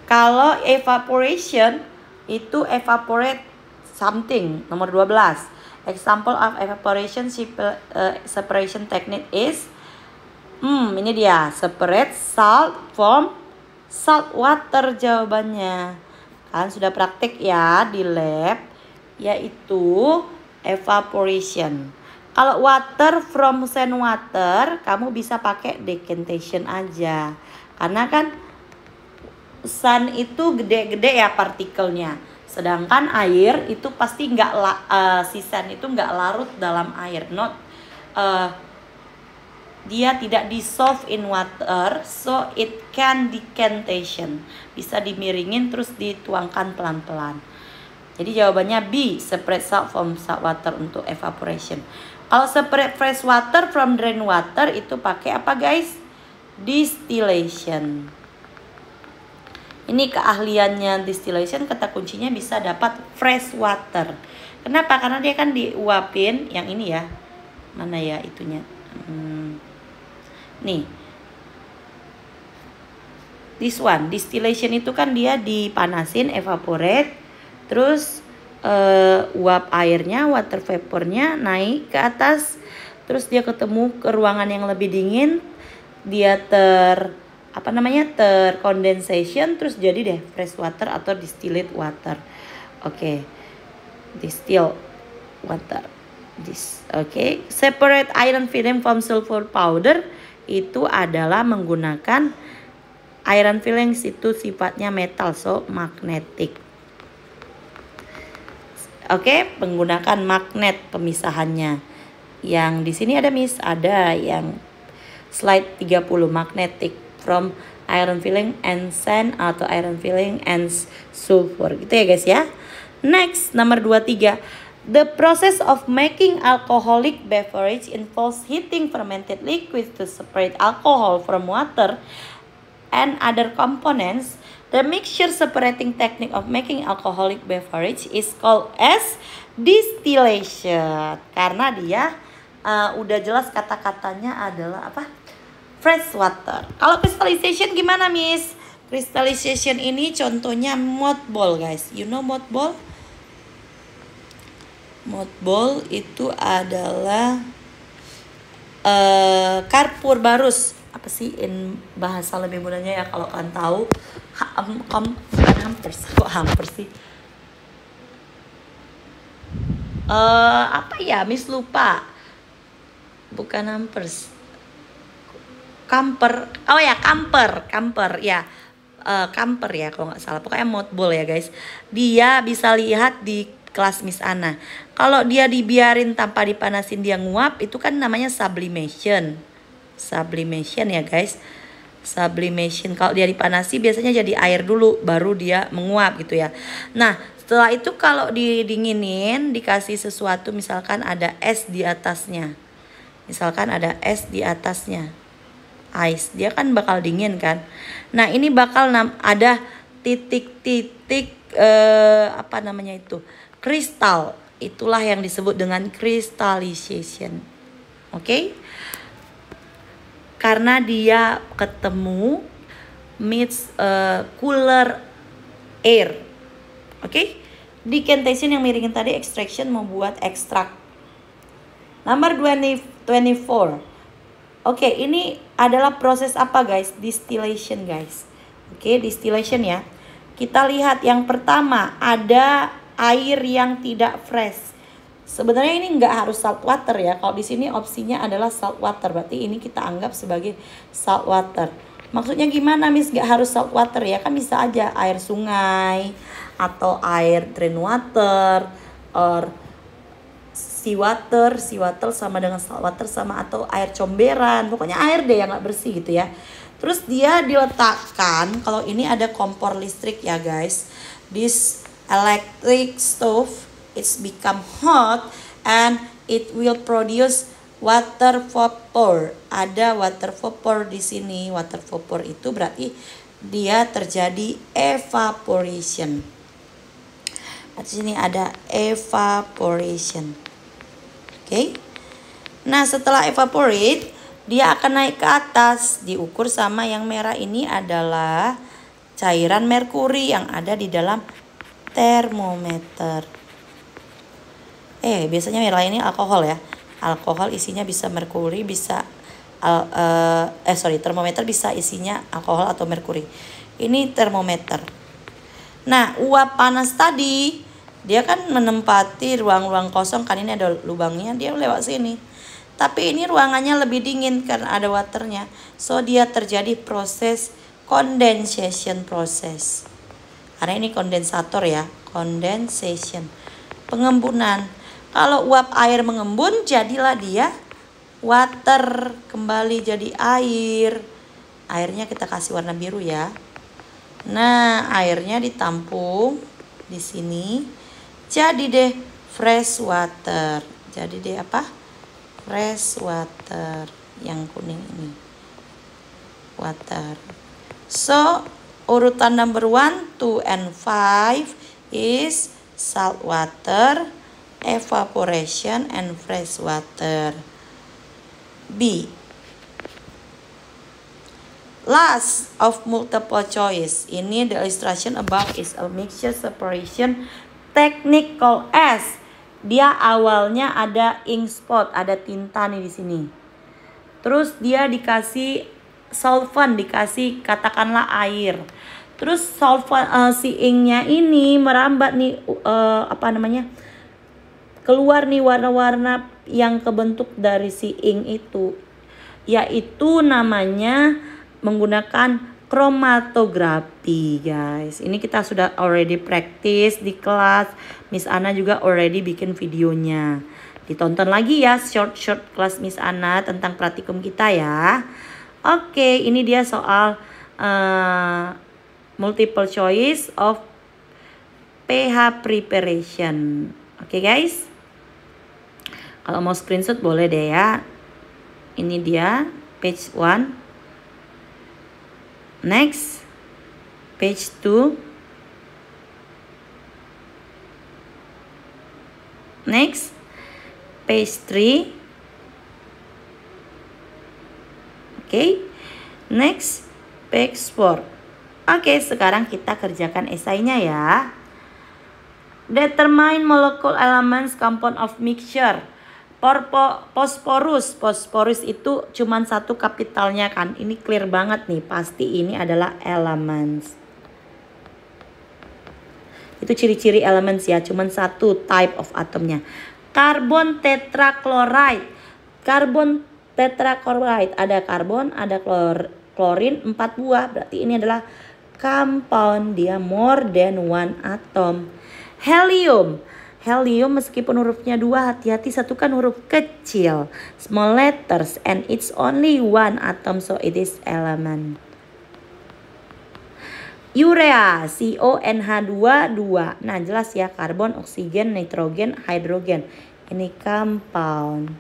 Kalau evaporation itu evaporate something, nomor 12. Example of evaporation separation technique is ini dia, separate salt from salt water jawabannya. Kalian sudah praktik ya di lab, yaitu evaporation. Kalau water from sand water, kamu bisa pakai decantation aja. Karena kan sun itu gede-gede ya partikelnya. Sedangkan air itu pasti si sun itu nggak larut dalam air. Dia tidak dissolve in water, so it can decantation. Bisa dimiringin terus dituangkan pelan-pelan. Jadi jawabannya B, separate salt from salt water untuk evaporation. Kalau separate fresh water from drain water itu pakai apa guys? Distillation. Ini keahliannya distillation, kata kuncinya bisa dapat fresh water. Kenapa? Karena dia kan diuapin, yang ini ya. Mana ya itunya? Nih. This one, distillation itu kan dia dipanasin, evaporate. Terus uap airnya, water vapornya naik ke atas. Terus dia ketemu ke ruangan yang lebih dingin. Dia terkondensation, terus jadi deh fresh water atau distilled water. Oke. Distilled water. Oke. Separate iron filling from sulfur powder itu adalah menggunakan iron filling, itu sifatnya metal, so magnetic. Oke, menggunakan magnet pemisahannya. Yang di sini ada ada yang slide 30 magnetic from iron filling and sand atau iron filling and sulfur, gitu ya guys ya. Next, nomor 23. The process of making alcoholic beverage involves heating fermented liquids to separate alcohol from water and other components. The mixture separating technique of making alcoholic beverage is called as distillation. Karena dia udah jelas kata-katanya adalah apa? Fresh water. Kalau crystallization gimana, Miss? Crystallization ini contohnya mothball, guys. You know mothball? Mothball itu adalah karpur barus. Apa sih bahasa lebih mudahnya ya kalau kalian tahu? Bukan hampers. Kok hampers sih? Apa ya, Miss lupa. Bukan hampers. Camper ya camper ya kalau nggak salah, pokoknya mothball ya guys. Dia bisa lihat di kelas Miss Ana, kalau dia dibiarin tanpa dipanasin dia nguap, itu kan namanya sublimation ya guys. Sublimation, kalau dia dipanasi biasanya jadi air dulu baru dia menguap gitu ya. Nah setelah itu kalau didinginin, dikasih sesuatu, misalkan ada es di atasnya, ice, dia kan bakal dingin kan. Nah ini bakal ada titik-titik kristal. Itulah yang disebut dengan crystallization. Oke? Karena dia ketemu meets cooler air. Oke? Decantation yang miringin tadi, extraction membuat ekstrak. Nomor 24. Oke, ini adalah proses apa guys? Distillation guys. Oke, distillation ya. Kita lihat yang pertama, ada air yang tidak fresh. Sebenarnya ini nggak harus salt water ya. Kalau di sini opsinya adalah salt water, berarti ini kita anggap sebagai salt water. Maksudnya gimana, Miss? Nggak harus salt water ya, kan bisa aja air sungai atau air drain water or seawater sama dengan saltwater sama, atau air comberan, pokoknya air deh yang nggak bersih gitu ya. Terus dia diletakkan, kalau ini ada kompor listrik ya guys, this electric stove it's become hot and it will produce water vapor. Ada water vapor di sini. Water vapor itu berarti dia terjadi evaporation. Di sini ada evaporation. Oke. Nah, setelah evaporate, dia akan naik ke atas. Diukur sama yang merah ini adalah cairan merkuri yang ada di dalam termometer. Biasanya merah ini alkohol ya. Alkohol isinya bisa merkuri, bisa termometer bisa isinya alkohol atau merkuri. Ini termometer. Nah, uap panas tadi dia kan menempati ruang-ruang kosong, kan ini ada lubangnya, dia lewat sini. Tapi ini ruangannya lebih dingin karena ada waternya. So dia terjadi proses condensation process. Karena ini kondensator ya, condensation. Pengembunan. Kalau uap air mengembun, jadilah dia water, kembali jadi air. Airnya kita kasih warna biru ya. Nah, airnya ditampung di sini. Jadi deh fresh water. Jadi deh apa? Fresh water yang kuning ini. Water. So, urutan number 1, 2, and 5 is salt water, evaporation, and fresh water. B. Last of multiple choice. Ini the illustration above is a mixture separation technique called as. Dia awalnya ada ink spot, ada tinta nih di sini. Terus dia dikasih solvent, dikasih katakanlah air. Terus solvent si inknya ini merambat nih keluar nih warna-warna yang kebentuk dari si ink itu, yaitu namanya menggunakan kromatografi, guys. Ini kita sudah already practice di kelas. Miss Ana juga already bikin videonya. Ditonton lagi ya short kelas Miss Ana tentang praktikum kita ya. Oke, ini dia soal multiple choice of pH preparation. Oke, guys. Kalau mau screenshot boleh deh ya. Ini dia page 1. Next, page 2. Next, page 3. Oke. Next, page 4. Oke, sekarang kita kerjakan esainya ya. Determine molecule elements compound of mixture. Phosphorus itu cuman satu kapitalnya kan. Ini clear banget nih, pasti ini adalah elements. Itu ciri-ciri elements ya, cuman satu type of atomnya. Karbon tetrachloride. Karbon tetrachloride, ada karbon, ada klorin, 4 buah. Berarti ini adalah compound, dia more than one atom. Helium meskipun hurufnya 2, hati-hati, satukan huruf kecil, small letters, and it's only one atom, so it is element. Urea, CONH2, 2. Nah, jelas ya, karbon, oksigen, nitrogen, hidrogen. Ini compound.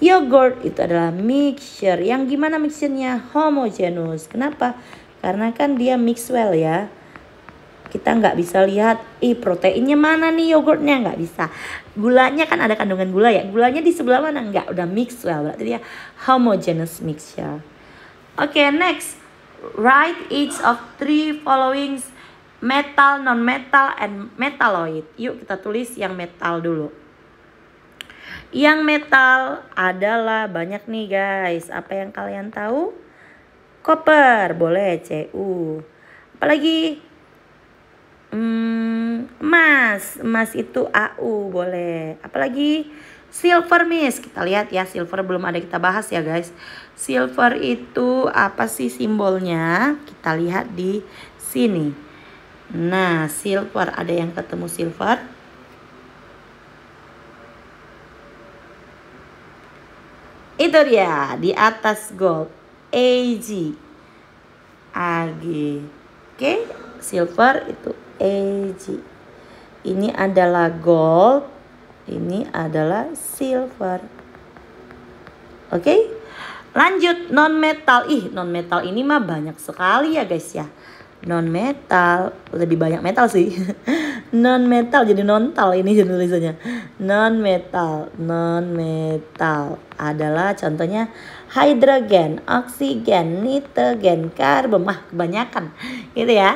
Yogurt itu adalah mixture. Yang gimana mixture-nya? Homogeneous. Kenapa? Karena kan dia mix well ya. Kita nggak bisa lihat, proteinnya mana nih yogurtnya, nggak bisa. Gulanya kan ada kandungan gula ya, gulanya di sebelah mana, nggak, udah mix well, berarti dia homogeneous mixture. Oke, next, write each of 3 following metal, non-metal, and metalloid. Yuk kita tulis yang metal dulu. Yang metal adalah banyak nih guys, apa yang kalian tahu? Copper, boleh Cu. Apalagi? Emas itu AU, boleh. Apalagi silver, Miss. Kita lihat ya, silver belum ada kita bahas ya guys. Silver itu apa sih simbolnya? Kita lihat di sini. Nah, silver, ada yang ketemu silver? Itu dia, di atas gold, AG. Oke, silver itu AG. Ini adalah gold, ini adalah silver. Oke. Lanjut non-metal. Non-metal ini mah banyak sekali ya guys ya. Non-metal, lebih banyak metal sih. Non-metal jadi nontal ini tulisannya. Non-metal adalah contohnya hidrogen, oksigen, nitrogen, karbon. Kebanyakan gitu ya.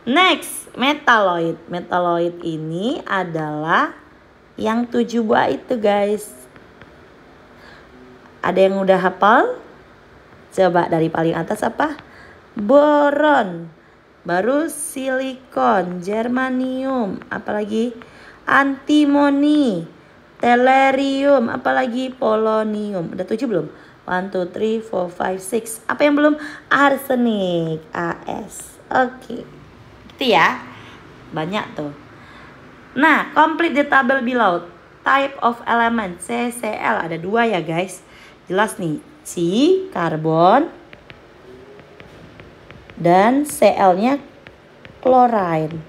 Next, metaloid. Metaloid ini adalah yang 7 buah itu guys. Ada yang udah hafal? Coba dari paling atas apa? Boron. Baru silikon, germanium, apalagi antimoni, tellurium, apalagi polonium. Udah 7 belum? 1, 2, 3, 4, 5, 6. Apa yang belum? Arsenik, AS. Oke. Gitu ya. Banyak tuh. Nah, complete the table below. Type of element CCl ada 2 ya guys. Jelas nih, C karbon dan Cl-nya chlorine.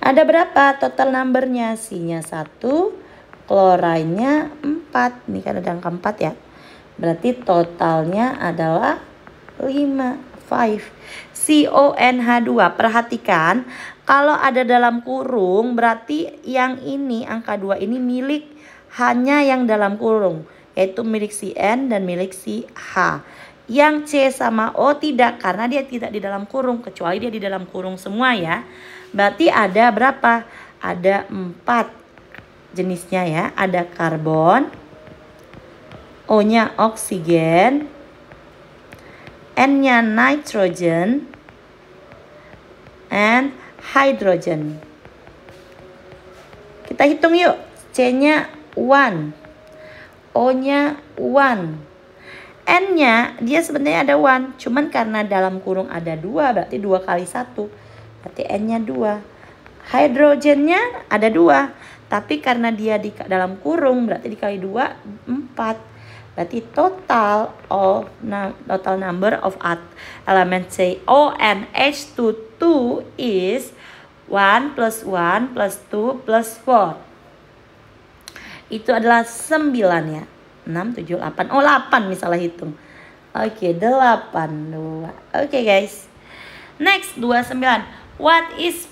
Ada berapa total numbernya? C-nya 1, chlorine-nya 4. Ini kan ada angka 4 ya. Berarti totalnya adalah 5. CONH2. Perhatikan, kalau ada dalam kurung berarti yang ini angka 2 ini milik hanya yang dalam kurung, yaitu milik si N dan milik si H. Yang C sama O tidak, karena dia tidak di dalam kurung, kecuali dia di dalam kurung semua ya. Berarti ada berapa? Ada 4 jenisnya ya. Ada karbon, O-nya oksigen, N-nya nitrogen, and hydrogen. Kita hitung yuk. C-nya 1, O-nya 1, N-nya dia sebenarnya ada 1, cuman karena dalam kurung ada 2, berarti 2 kali 1, berarti N-nya 2. Hydrogennya ada 2, tapi karena dia di dalam kurung berarti dikali 2, 4. Berarti total number of element CONH2 is 1 plus 1 plus 2 plus 4. Itu adalah 9 ya. 6, 7, 8. 8 misalnya hitung. Oke, 8. 2. Oke guys. Next, 29. What is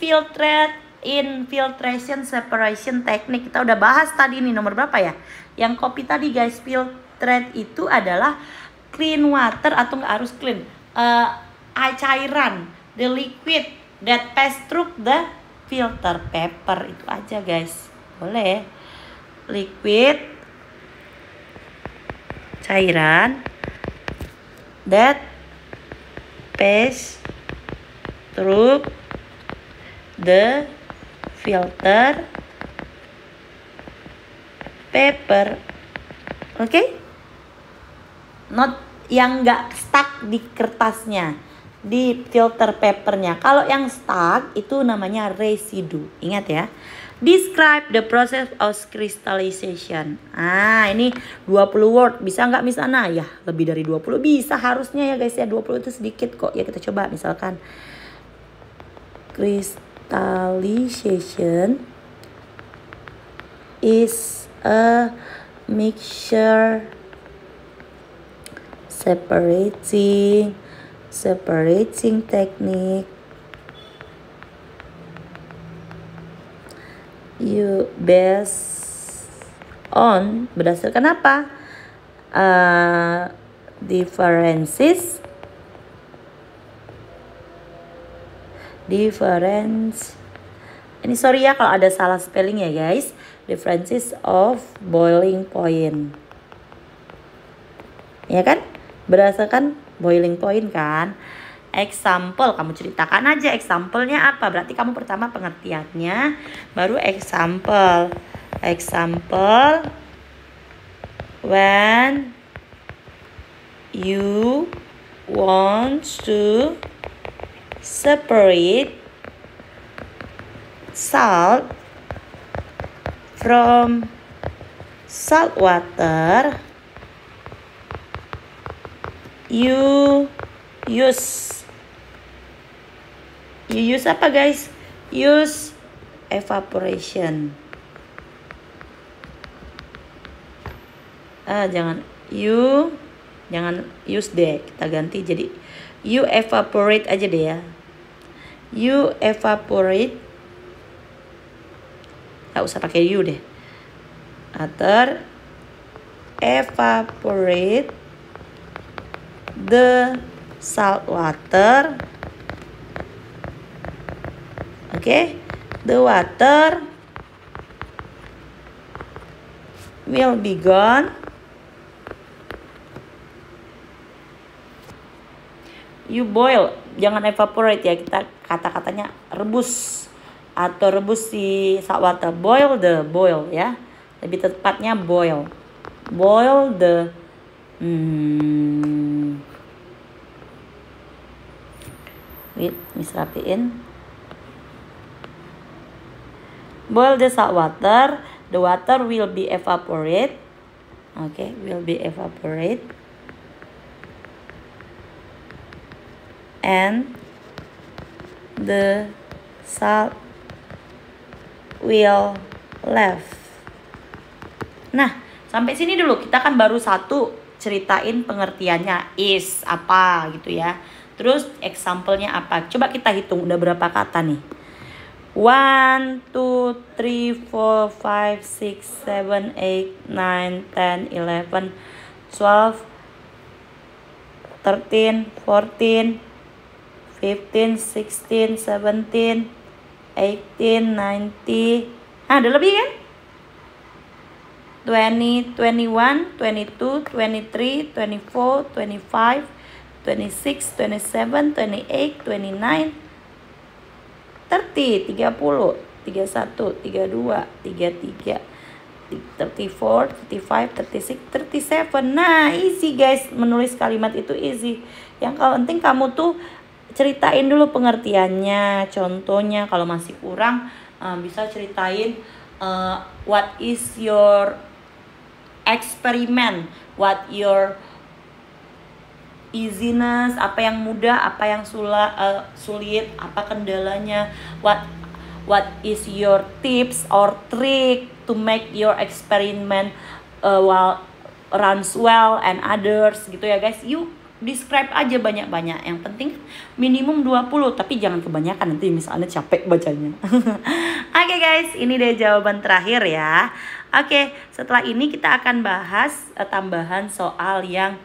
infiltration separation technique? Kita udah bahas tadi nih, nomor berapa ya? Yang copy tadi guys, filtrate itu adalah clean water atau nggak harus clean. Cairan, the liquid that pass through the filter paper. Itu aja guys. Boleh. Liquid, cairan that pass through the filter paper. Oke? Not yang nggak stuck di kertasnya, di filter papernya. Kalau yang stuck itu namanya residu. Ingat ya. Describe the process of crystallization. Ini 20 word. Bisa nggak misalnya? Ya, lebih dari 20 bisa harusnya ya guys ya. 20 itu sedikit kok. Ya kita coba misalkan. Crystallization is a mixture separating technique you based on berdasarkan apa? Difference. Ini sorry ya kalau ada salah spelling ya guys. Differences of boiling point. Ya kan? Berdasarkan boiling point kan. Example, kamu ceritakan aja example-nya apa. Berarti kamu pertama pengertiannya, baru example. Example, when you want to separate salt from salt water, you use apa guys? Use evaporation. Jangan You jangan use deh, kita ganti jadi you evaporate aja deh ya. You evaporate, nggak usah pakai you deh. Water evaporate the salt water. Okay, the water will be gone. You boil, jangan evaporate ya, kita kata-katanya rebus atau rebus si salt water. Boil ya, lebih tepatnya boil the wait, Miss rapiin. Boil the salt water, the water will be evaporate. Okay, will be evaporate. And the salt will left. Nah, sampai sini dulu. Kita kan baru satu ceritain pengertiannya is apa gitu ya. Terus example-nya apa? Coba kita hitung udah berapa kata nih. 1, 2, 3, 4, 5, 6, 7, 8, 9, 10, 11, 12, 13, 14, 15, 16, 17, 18, 19. Ada lebih kan? 20, 21, 22, 23, 24, 25, 26, 27, 28, 29, 30, 30, 31, 32, 33, 34, 35, 36, 37. Nah, easy guys, menulis kalimat itu easy. Yang penting kamu tuh ceritain dulu pengertiannya, contohnya. Kalau masih kurang bisa ceritain what is your experiment, what your easiness, apa yang mudah, apa yang sulit, apa kendalanya, what is your tips or trick to make your experiment runs well and others gitu ya guys. You describe aja banyak-banyak. Yang penting minimum 20, tapi jangan kebanyakan, nanti misalnya capek bacanya. Oke guys, ini deh jawaban terakhir ya. Oke, setelah ini kita akan bahas tambahan soal yang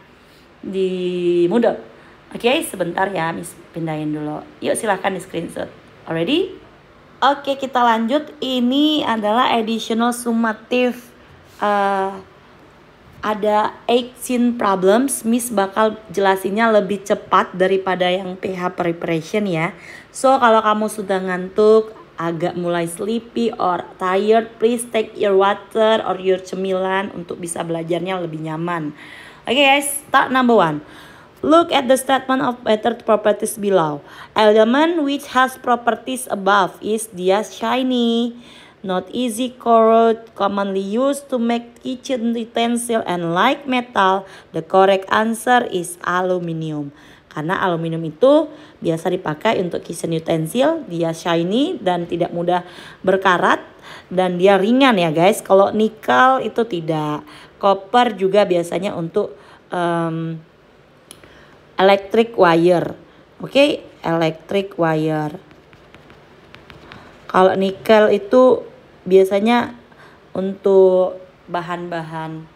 di Moodle. Oke, sebentar ya, Miss pindahin dulu. Yuk silahkan di screenshot. Already? Oke, kita lanjut. Ini adalah additional summative. Ada 18 problems. Miss bakal jelasinnya lebih cepat daripada yang PH preparation ya. So kalau kamu sudah ngantuk, agak mulai sleepy or tired, please take your water or your cemilan untuk bisa belajarnya lebih nyaman. Okay guys, start number 1. Look at the statement of matter properties below. Element which has properties above is dia shiny, not easy corrode, commonly used to make kitchen utensil, and like metal, the correct answer is aluminium. Karena aluminium itu biasa dipakai untuk kitchen utensil, dia shiny dan tidak mudah berkarat, dan dia ringan ya guys. Kalau nikel itu tidak. Copper juga biasanya untuk electric wire. Oke, electric wire. Kalau nikel itu biasanya untuk bahan-bahan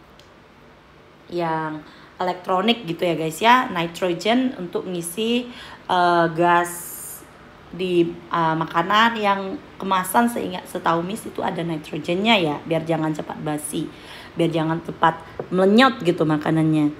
yang elektronik gitu ya guys ya. Nitrogen untuk ngisi gas di makanan yang kemasan, setahu Miss itu ada nitrogennya ya, biar jangan cepat basi, biar jangan cepat melenyot gitu makanannya.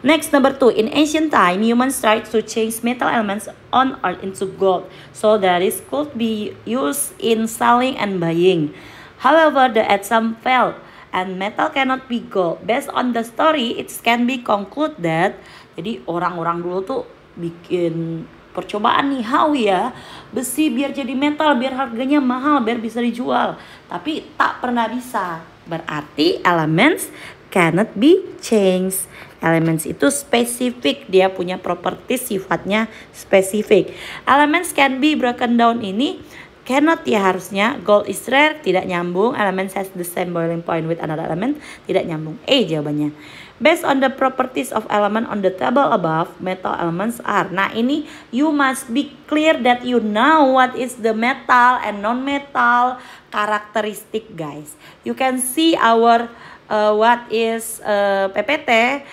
Next, number 2. In ancient time, humans tried to change metal elements on earth into gold, so that it could be used in selling and buying. However, the attempt failed, and metal cannot be gold. Based on the story, it can be concluded that, jadi orang-orang dulu tuh bikin percobaan nih, how ya, besi biar jadi metal, biar harganya mahal, biar bisa dijual. Tapi tak pernah bisa. Berarti elements cannot be changed. Elements itu spesifik, dia punya properti sifatnya spesifik. Elements can be broken down ini cannot ya harusnya. Gold is rare, tidak nyambung. Element has the same boiling point with another element, tidak nyambung. Jawabannya. Based on the properties of element on the table above, metal elements are. Nah ini you must be clear that you know what is the metal and non-metal characteristic, guys. You can see our what is PPT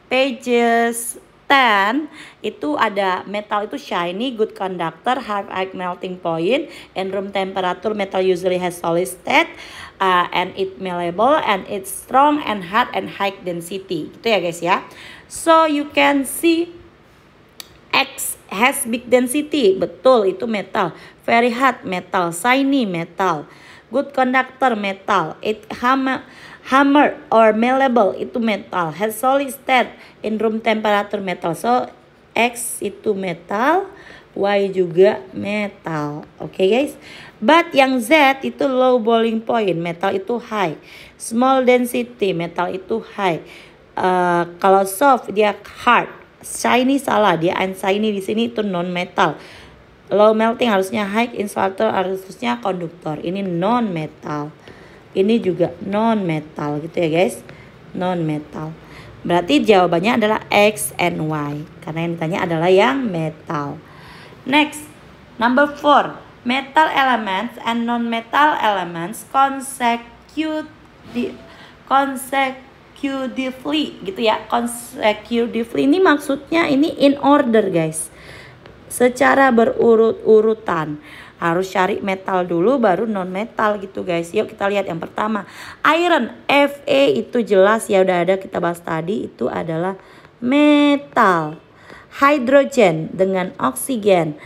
pages 10 itu ada metal itu shiny, good conductor, high melting point, and room temperature metal usually has solid state, and it malleable, and it's strong and hard and high density. Gitu ya guys ya. So you can see X has big density, betul itu metal. Very hard metal, shiny metal, good conductor metal, it hammer or malleable itu metal, has solid state in room temperature metal. So X itu metal, Y juga metal. Oke guys. But yang Z itu low boiling point, metal itu high. Small density, metal itu high. Kalau soft dia hard. Shiny salah, dia unshiny di sini itu non metal. Low melting harusnya high, insulator harusnya konduktor. Ini non metal. Ini juga non metal gitu ya guys. Non metal. Berarti jawabannya adalah X and Y. Karena yang ditanya adalah yang metal. Next, number 4. Metal elements and non-metal elements consecutively gitu ya. Consecutively ini maksudnya ini in order guys. Secara berurut-urutan. Harus cari metal dulu baru non-metal gitu guys. Yuk kita lihat yang pertama. Iron, Fe itu jelas ya udah ada kita bahas tadi. Itu adalah metal. Hydrogen dengan oksigen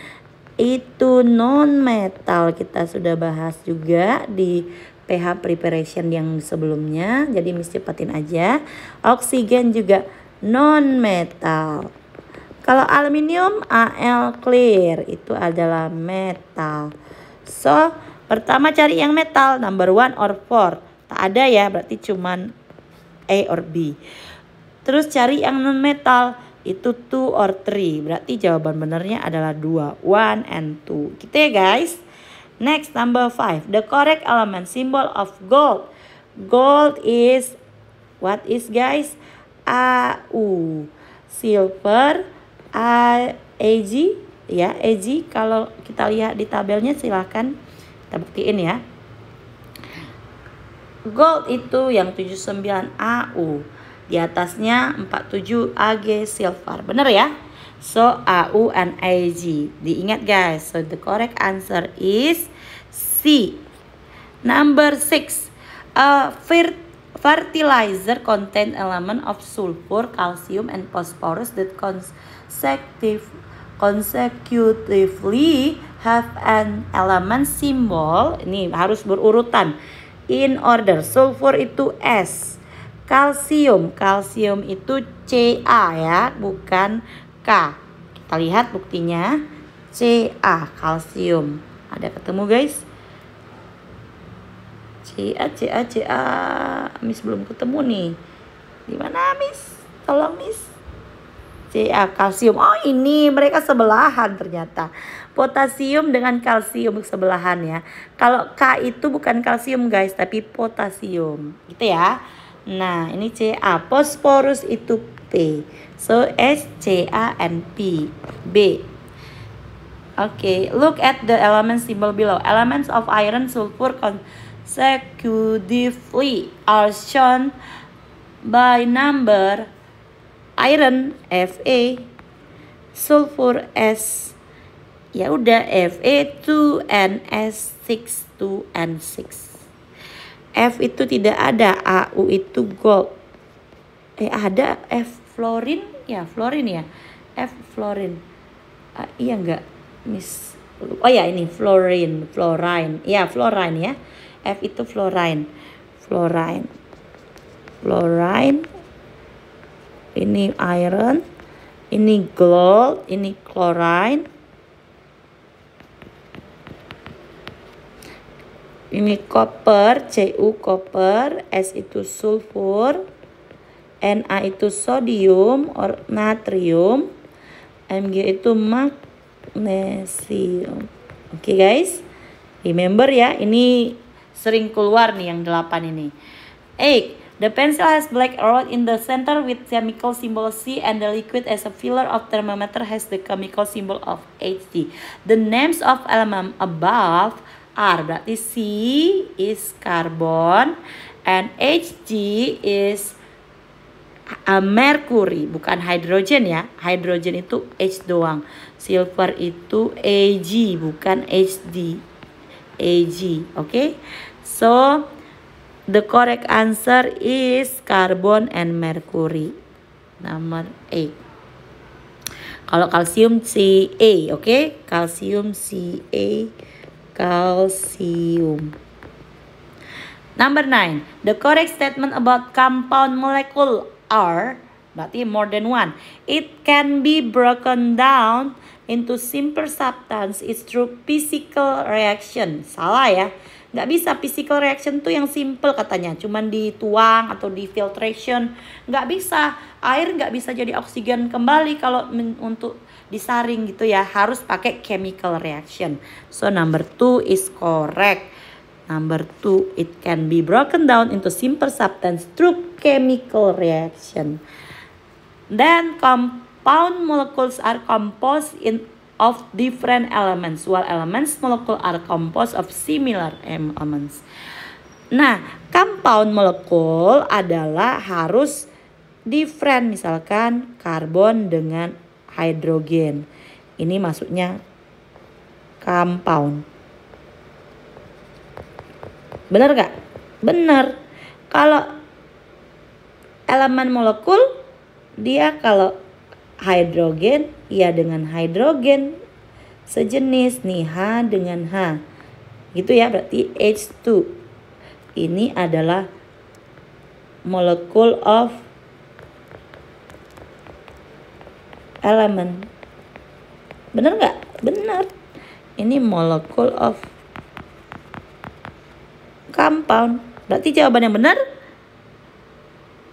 itu non-metal. Kita sudah bahas juga di pH preparation yang sebelumnya. Jadi mesti cepatin aja. Oksigen juga non-metal. Kalau aluminium Al clear itu adalah metal. So pertama cari yang metal number 1 or 4. Tak ada ya berarti cuman A or B. Terus cari yang non metal itu 2 or 3. Berarti jawaban benernya adalah 2. 1 and 2. Gitu ya guys. Next number 5. The correct element symbol of gold. Gold is what is guys? AU. Silver Ag ya, Ag kalau kita lihat di tabelnya silahkan kita buktiin ya. Gold itu yang 79 AU, di atasnya 47 Ag silver, bener ya? So AU and Ag diingat guys. So the correct answer is C. Number 6. Fertilizer contain element of sulfur, calcium, and phosphorus that consecutively have an element symbol. Ini harus berurutan in order. Sulfur itu S. Kalsium itu Ca ya, bukan K. Kita lihat buktinya. Ca, kalsium. Ada ketemu guys? Ca. Miss belum ketemu nih. Di mana Miss? Tolong Miss. Ca, kalsium. Oh ini mereka sebelahan ternyata. Potasium dengan kalsium sebelahan ya. Kalau K itu bukan kalsium guys, tapi potasium. Gitu ya. Nah ini Ca. Phosphorus itu P. So S, Ca, and P. B. Okay, look at the element symbol below. Elements of iron, sulfur, consecutively are shown by number. Iron Fe, sulfur S, ya udah Fe 2 and S 6, 2 and 6. F itu tidak ada, AU itu gold. Ada F fluorine ya, F fluorine. Iya enggak Miss? Oh ya ini fluorine ya, fluorine ya. F itu fluorine. Ini iron, ini gold, ini chlorine. Ini copper, Cu copper, S itu sulfur, Na itu sodium or natrium, Mg itu magnesium. Oke guys. Remember ya, ini sering keluar nih yang 8 ini. 8. The pencil has black arrow in the center with chemical symbol C and the liquid as a filler of thermometer has the chemical symbol of Hg. The names of element above are, berarti C is carbon and Hg is mercury, bukan hydrogen ya. Hydrogen itu H doang. Silver itu Ag, bukan Hd. Ag, okay? So the correct answer is carbon and mercury. Number 8. Kalau kalsium Ca, okay? Kalsium Ca, kalsium. Number 9. The correct statement about compound molecule are, berarti more than one. It can be broken down into simple substance is through physical reaction. Salah ya. Nggak bisa, physical reaction tuh yang simple katanya. Cuman dituang atau di filtration. Nggak bisa. Air nggak bisa jadi oksigen kembali kalau untuk disaring gitu ya. Harus pakai chemical reaction. So number 2 is correct. Number 2, it can be broken down into simple substance through chemical reaction. Then compound molecules are composed of different elements, while elements molecule are composed of similar elements. Nah, compound molecule adalah harus different, misalkan karbon dengan hidrogen. Ini masuknya compound. Benar gak? Benar. Kalau elemen molekul, dia kalau hidrogen, ya dengan hidrogen sejenis nih, H dengan H. Gitu ya, berarti H2. Ini adalah molecule of element. Bener nggak? Bener. Ini molecule of compound. Berarti jawaban yang benar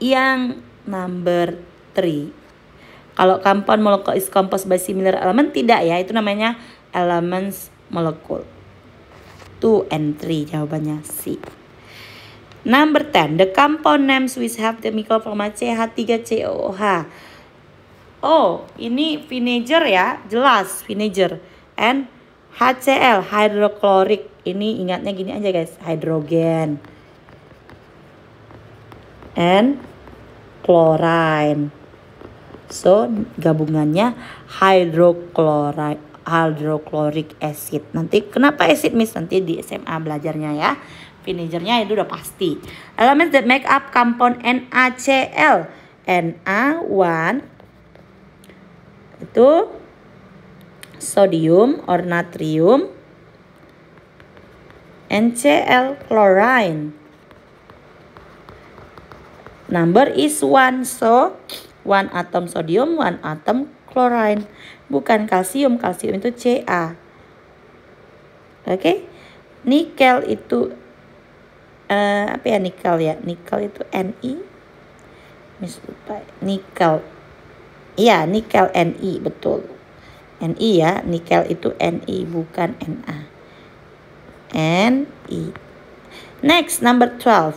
yang number 3. Kalau compound molecule is composed by similar element, tidak ya. Itu namanya elements molecule. 2 and 3 jawabannya C. Number 10. The compound names which have chemical formula CH3COOH. Oh, ini vinegar ya. Jelas vinegar. And HCl, hydrochloric. Ini ingatnya gini aja guys. Hydrogen. And chlorine. So, gabungannya hydrochloric acid. Nanti kenapa acid Miss? Nanti di SMA belajarnya ya. Vinegarnya itu udah pasti. Elements that make up compound NaCl. Na1 itu sodium or natrium. NCl, chlorine. Number is 1, so 1 atom sodium, 1 atom chlorine. Bukan kalsium, kalsium itu Ca. Oke. Nikel itu apa ya nikel ya? Nikel itu Ni. Lupa. Nikel. Iya, nikel Ni, betul. Ni ya, nikel itu Ni bukan Na. Ni. Next, number 12.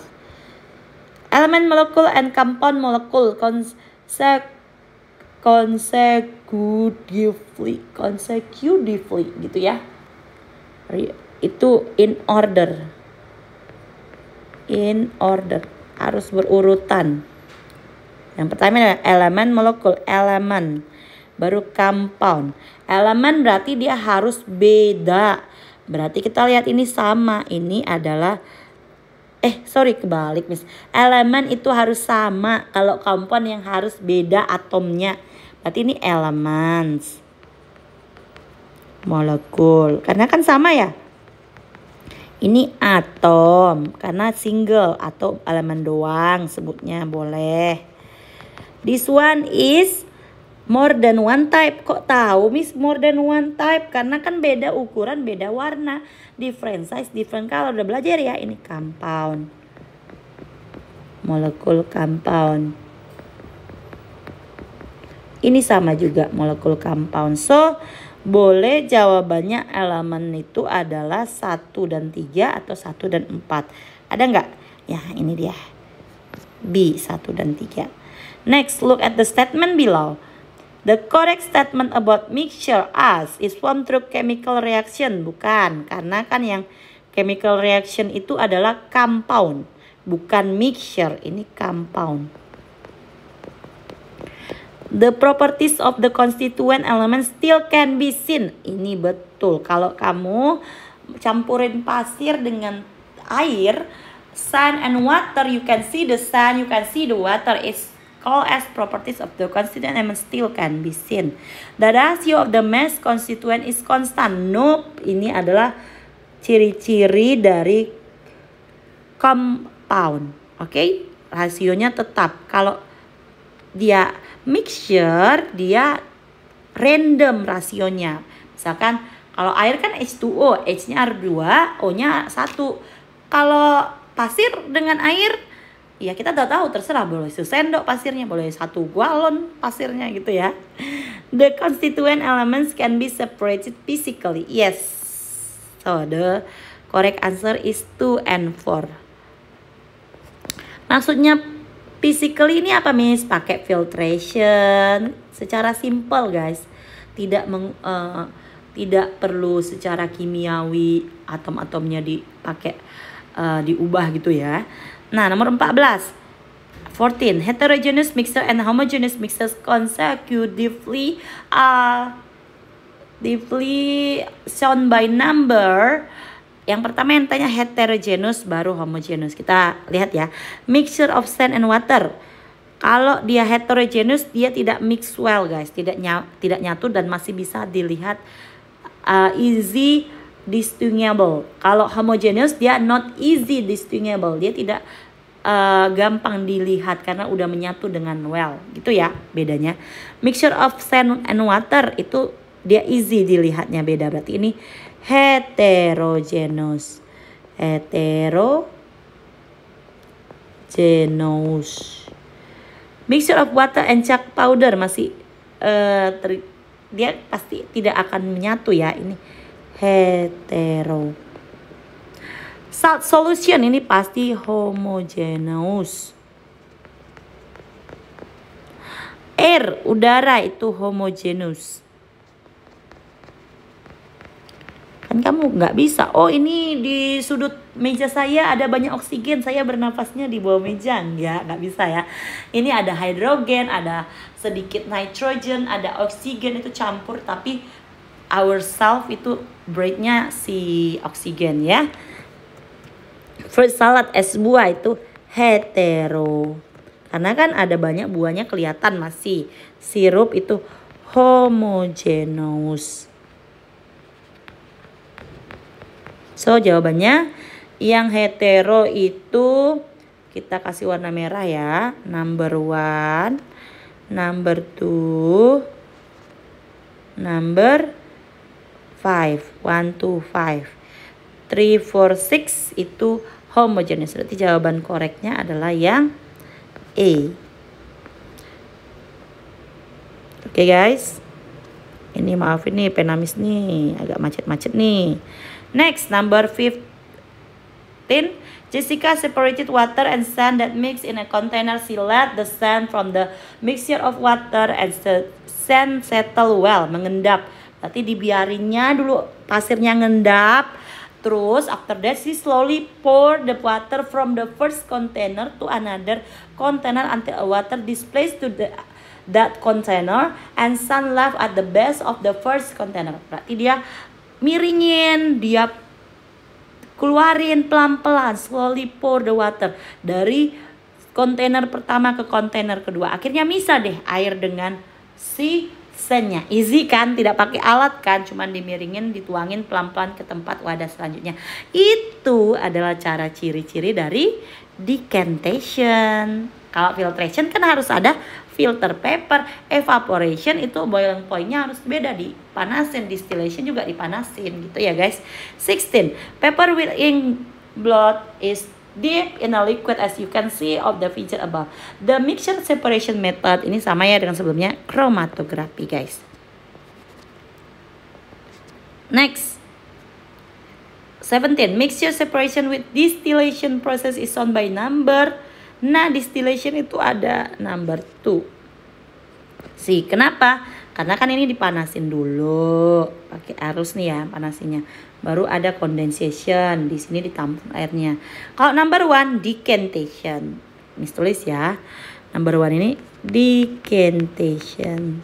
Element molecule and compound molecule consecutively gitu ya. Itu in order. In order. Harus berurutan. Yang pertama adalah elemen molekul, elemen. Baru compound. Elemen berarti dia harus beda. Berarti kita lihat ini sama. Ini adalah kebalik Miss. Elemen itu harus sama. Kalau compound yang harus beda atomnya. Berarti ini elements. Molekul. Karena kan sama ya. Ini atom. Karena single atau elemen doang sebutnya boleh. This one is more than one type. Kok tahu Miss more than one type? Karena kan beda ukuran, beda warna. Different size, different color. Udah belajar ya. Ini compound. Molekul compound. Ini sama juga molekul compound. So, Boleh jawabannya elemen itu adalah 1 dan 3 atau 1 dan 4. Ada nggak? Ya, ini dia. B, 1 dan 3. Next, look at the statement below. The correct statement about mixture as is formed through chemical reaction. Bukan, karena kan yang chemical reaction itu adalah compound, bukan mixture. Ini compound. The properties of the constituent element still can be seen. Ini betul. Kalau kamu campurin pasir dengan air, sand and water, you can see the sand, you can see the water. It's called as properties of the constituent element still can be seen. The ratio of the mass constituent is constant. Nope. Ini adalah ciri-ciri dari compound. Oke? Rasionya tetap. Kalau dia mixture, dia random rasionya. Misalkan kalau air kan H2O, H-nya R2, O-nya 1. Kalau pasir dengan air, ya kita udah tahu, terserah, boleh sendok pasirnya, boleh 1 galon pasirnya gitu ya. The constituent elements can be separated physically. Yes. So the correct answer is 2 and 4. Maksudnya physically ini apa, Miss? Pakai filtration. Secara simple, guys. Tidak perlu secara kimiawi atom-atomnya dipakai diubah gitu ya. Nah, nomor 14. Heterogeneous mixture and homogeneous mixtures consecutively shown by number. Yang pertama yang tanya heterogeneous baru homogeneous. Kita lihat ya. Mixture of sand and water. Kalau dia heterogeneous, dia tidak mix well, guys. Tidak nyatu dan masih bisa dilihat easy distinguishable. Kalau homogeneous, dia not easy distinguishable. Dia tidak gampang dilihat karena udah menyatu dengan well. Gitu ya bedanya. Mixture of sand and water itu dia easy dilihatnya, beda. Berarti ini heterogeneous. Mixture of water and chalk powder masih dia pasti tidak akan menyatu ya. Ini hetero. Salt solution ini pasti homogeneous. Air, udara itu homogeneous. Kan kamu nggak bisa, oh ini di sudut meja saya ada banyak oksigen, saya bernafasnya di bawah meja. Nggak bisa ya. Ini ada hidrogen, ada sedikit nitrogen, ada oksigen, itu campur, tapi ourself itu break-nya si oksigen ya. Fruit salad, es buah itu hetero. Karena kan ada banyak buahnya kelihatan masih. Sirup itu homogeneous. So jawabannya yang hetero itu kita kasih warna merah ya. Number 1, number 2, number 5. 1, 2, 5. 3, 4, 6 itu homogeneous. Berarti jawaban koreknya adalah yang A. Oke guys. Ini maaf, ini penamis nih agak macet-macet nih. Next, number 15. Jessica separated water and sand that mix in a container. She let the sand from the mixture of water and sand settle well. Mengendap. Berarti dibiarinnya dulu pasirnya ngendap. Terus after that she slowly pour the water from the first container to another container until water displaced to that container and sand left at the base of the first container. Berarti dia miringin, dia keluarin pelan-pelan, slowly pour the water dari kontainer pertama ke kontainer kedua. Akhirnya misah deh air dengan si sandnya. Easy kan, tidak pakai alat kan, cuman dimiringin, dituangin pelan-pelan ke tempat wadah selanjutnya. Itu adalah cara ciri-ciri dari decantation. Kalau filtration kan harus ada filter paper. Evaporation itu boiling point-nya harus beda, dipanasin. Distillation juga dipanasin gitu ya guys. 16. Paper with ink blot is deep in a liquid as you can see of the figure above. The mixture separation method ini sama ya dengan sebelumnya, chromatography guys. Next. 17. Mixture separation with distillation process is shown by number. Nah, distillation itu ada number 2. Kenapa? Karena kan ini dipanasin dulu pakai arus nih ya panasinya. Baru ada condensation, di sini ditampung airnya. Kalau number 1 decantation. Ini tulis ya. Number 1 ini decantation.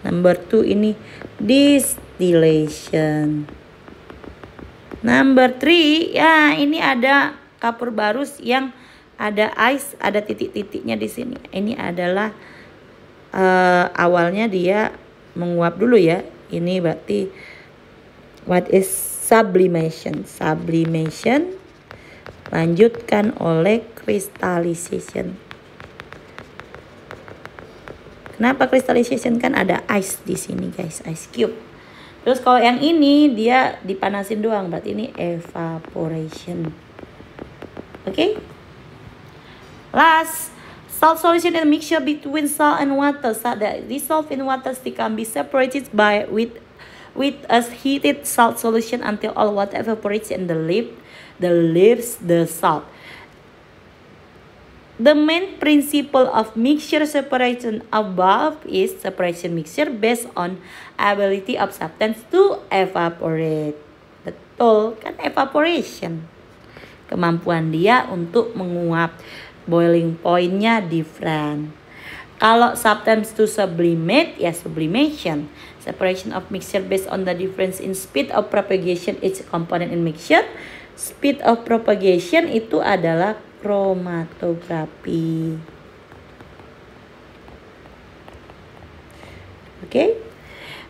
Number 2 ini distillation. Number 3 ya ini ada kapur barus yang ada ice, ada titik-titiknya di sini. Ini adalah awalnya dia menguap dulu ya. Ini berarti what is sublimation? Sublimation lanjutkan oleh crystallization. Kenapa crystallization? Kan ada ice di sini guys, ice cube. Terus kalau yang ini dia dipanasin doang, berarti ini evaporation. Oke? Last, salt solution is a mixture between salt and water. Salt that dissolved in water can be separated with a heated salt solution until all water evaporates and leaves the salt. The main principle of mixture separation above is separation mixture based on ability of substance to evaporate. Betul, kan evaporation. Kemampuan dia untuk menguap. Boiling point-nya different. Kalau substance to sublimate, ya sublimation. Separation of mixture based on the difference in speed of propagation each component in mixture. Speed of propagation itu adalah chromatografi. Oke.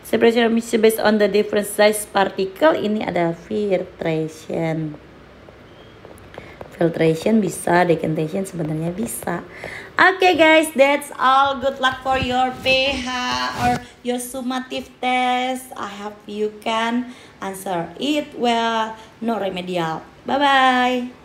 Separation of mixture based on the different size particle ini ada filtration. Filtration bisa, decantation sebenarnya bisa. Okay guys, that's all. Good luck for your PH or your summative test. I hope you can answer it well. No remedial. Bye bye.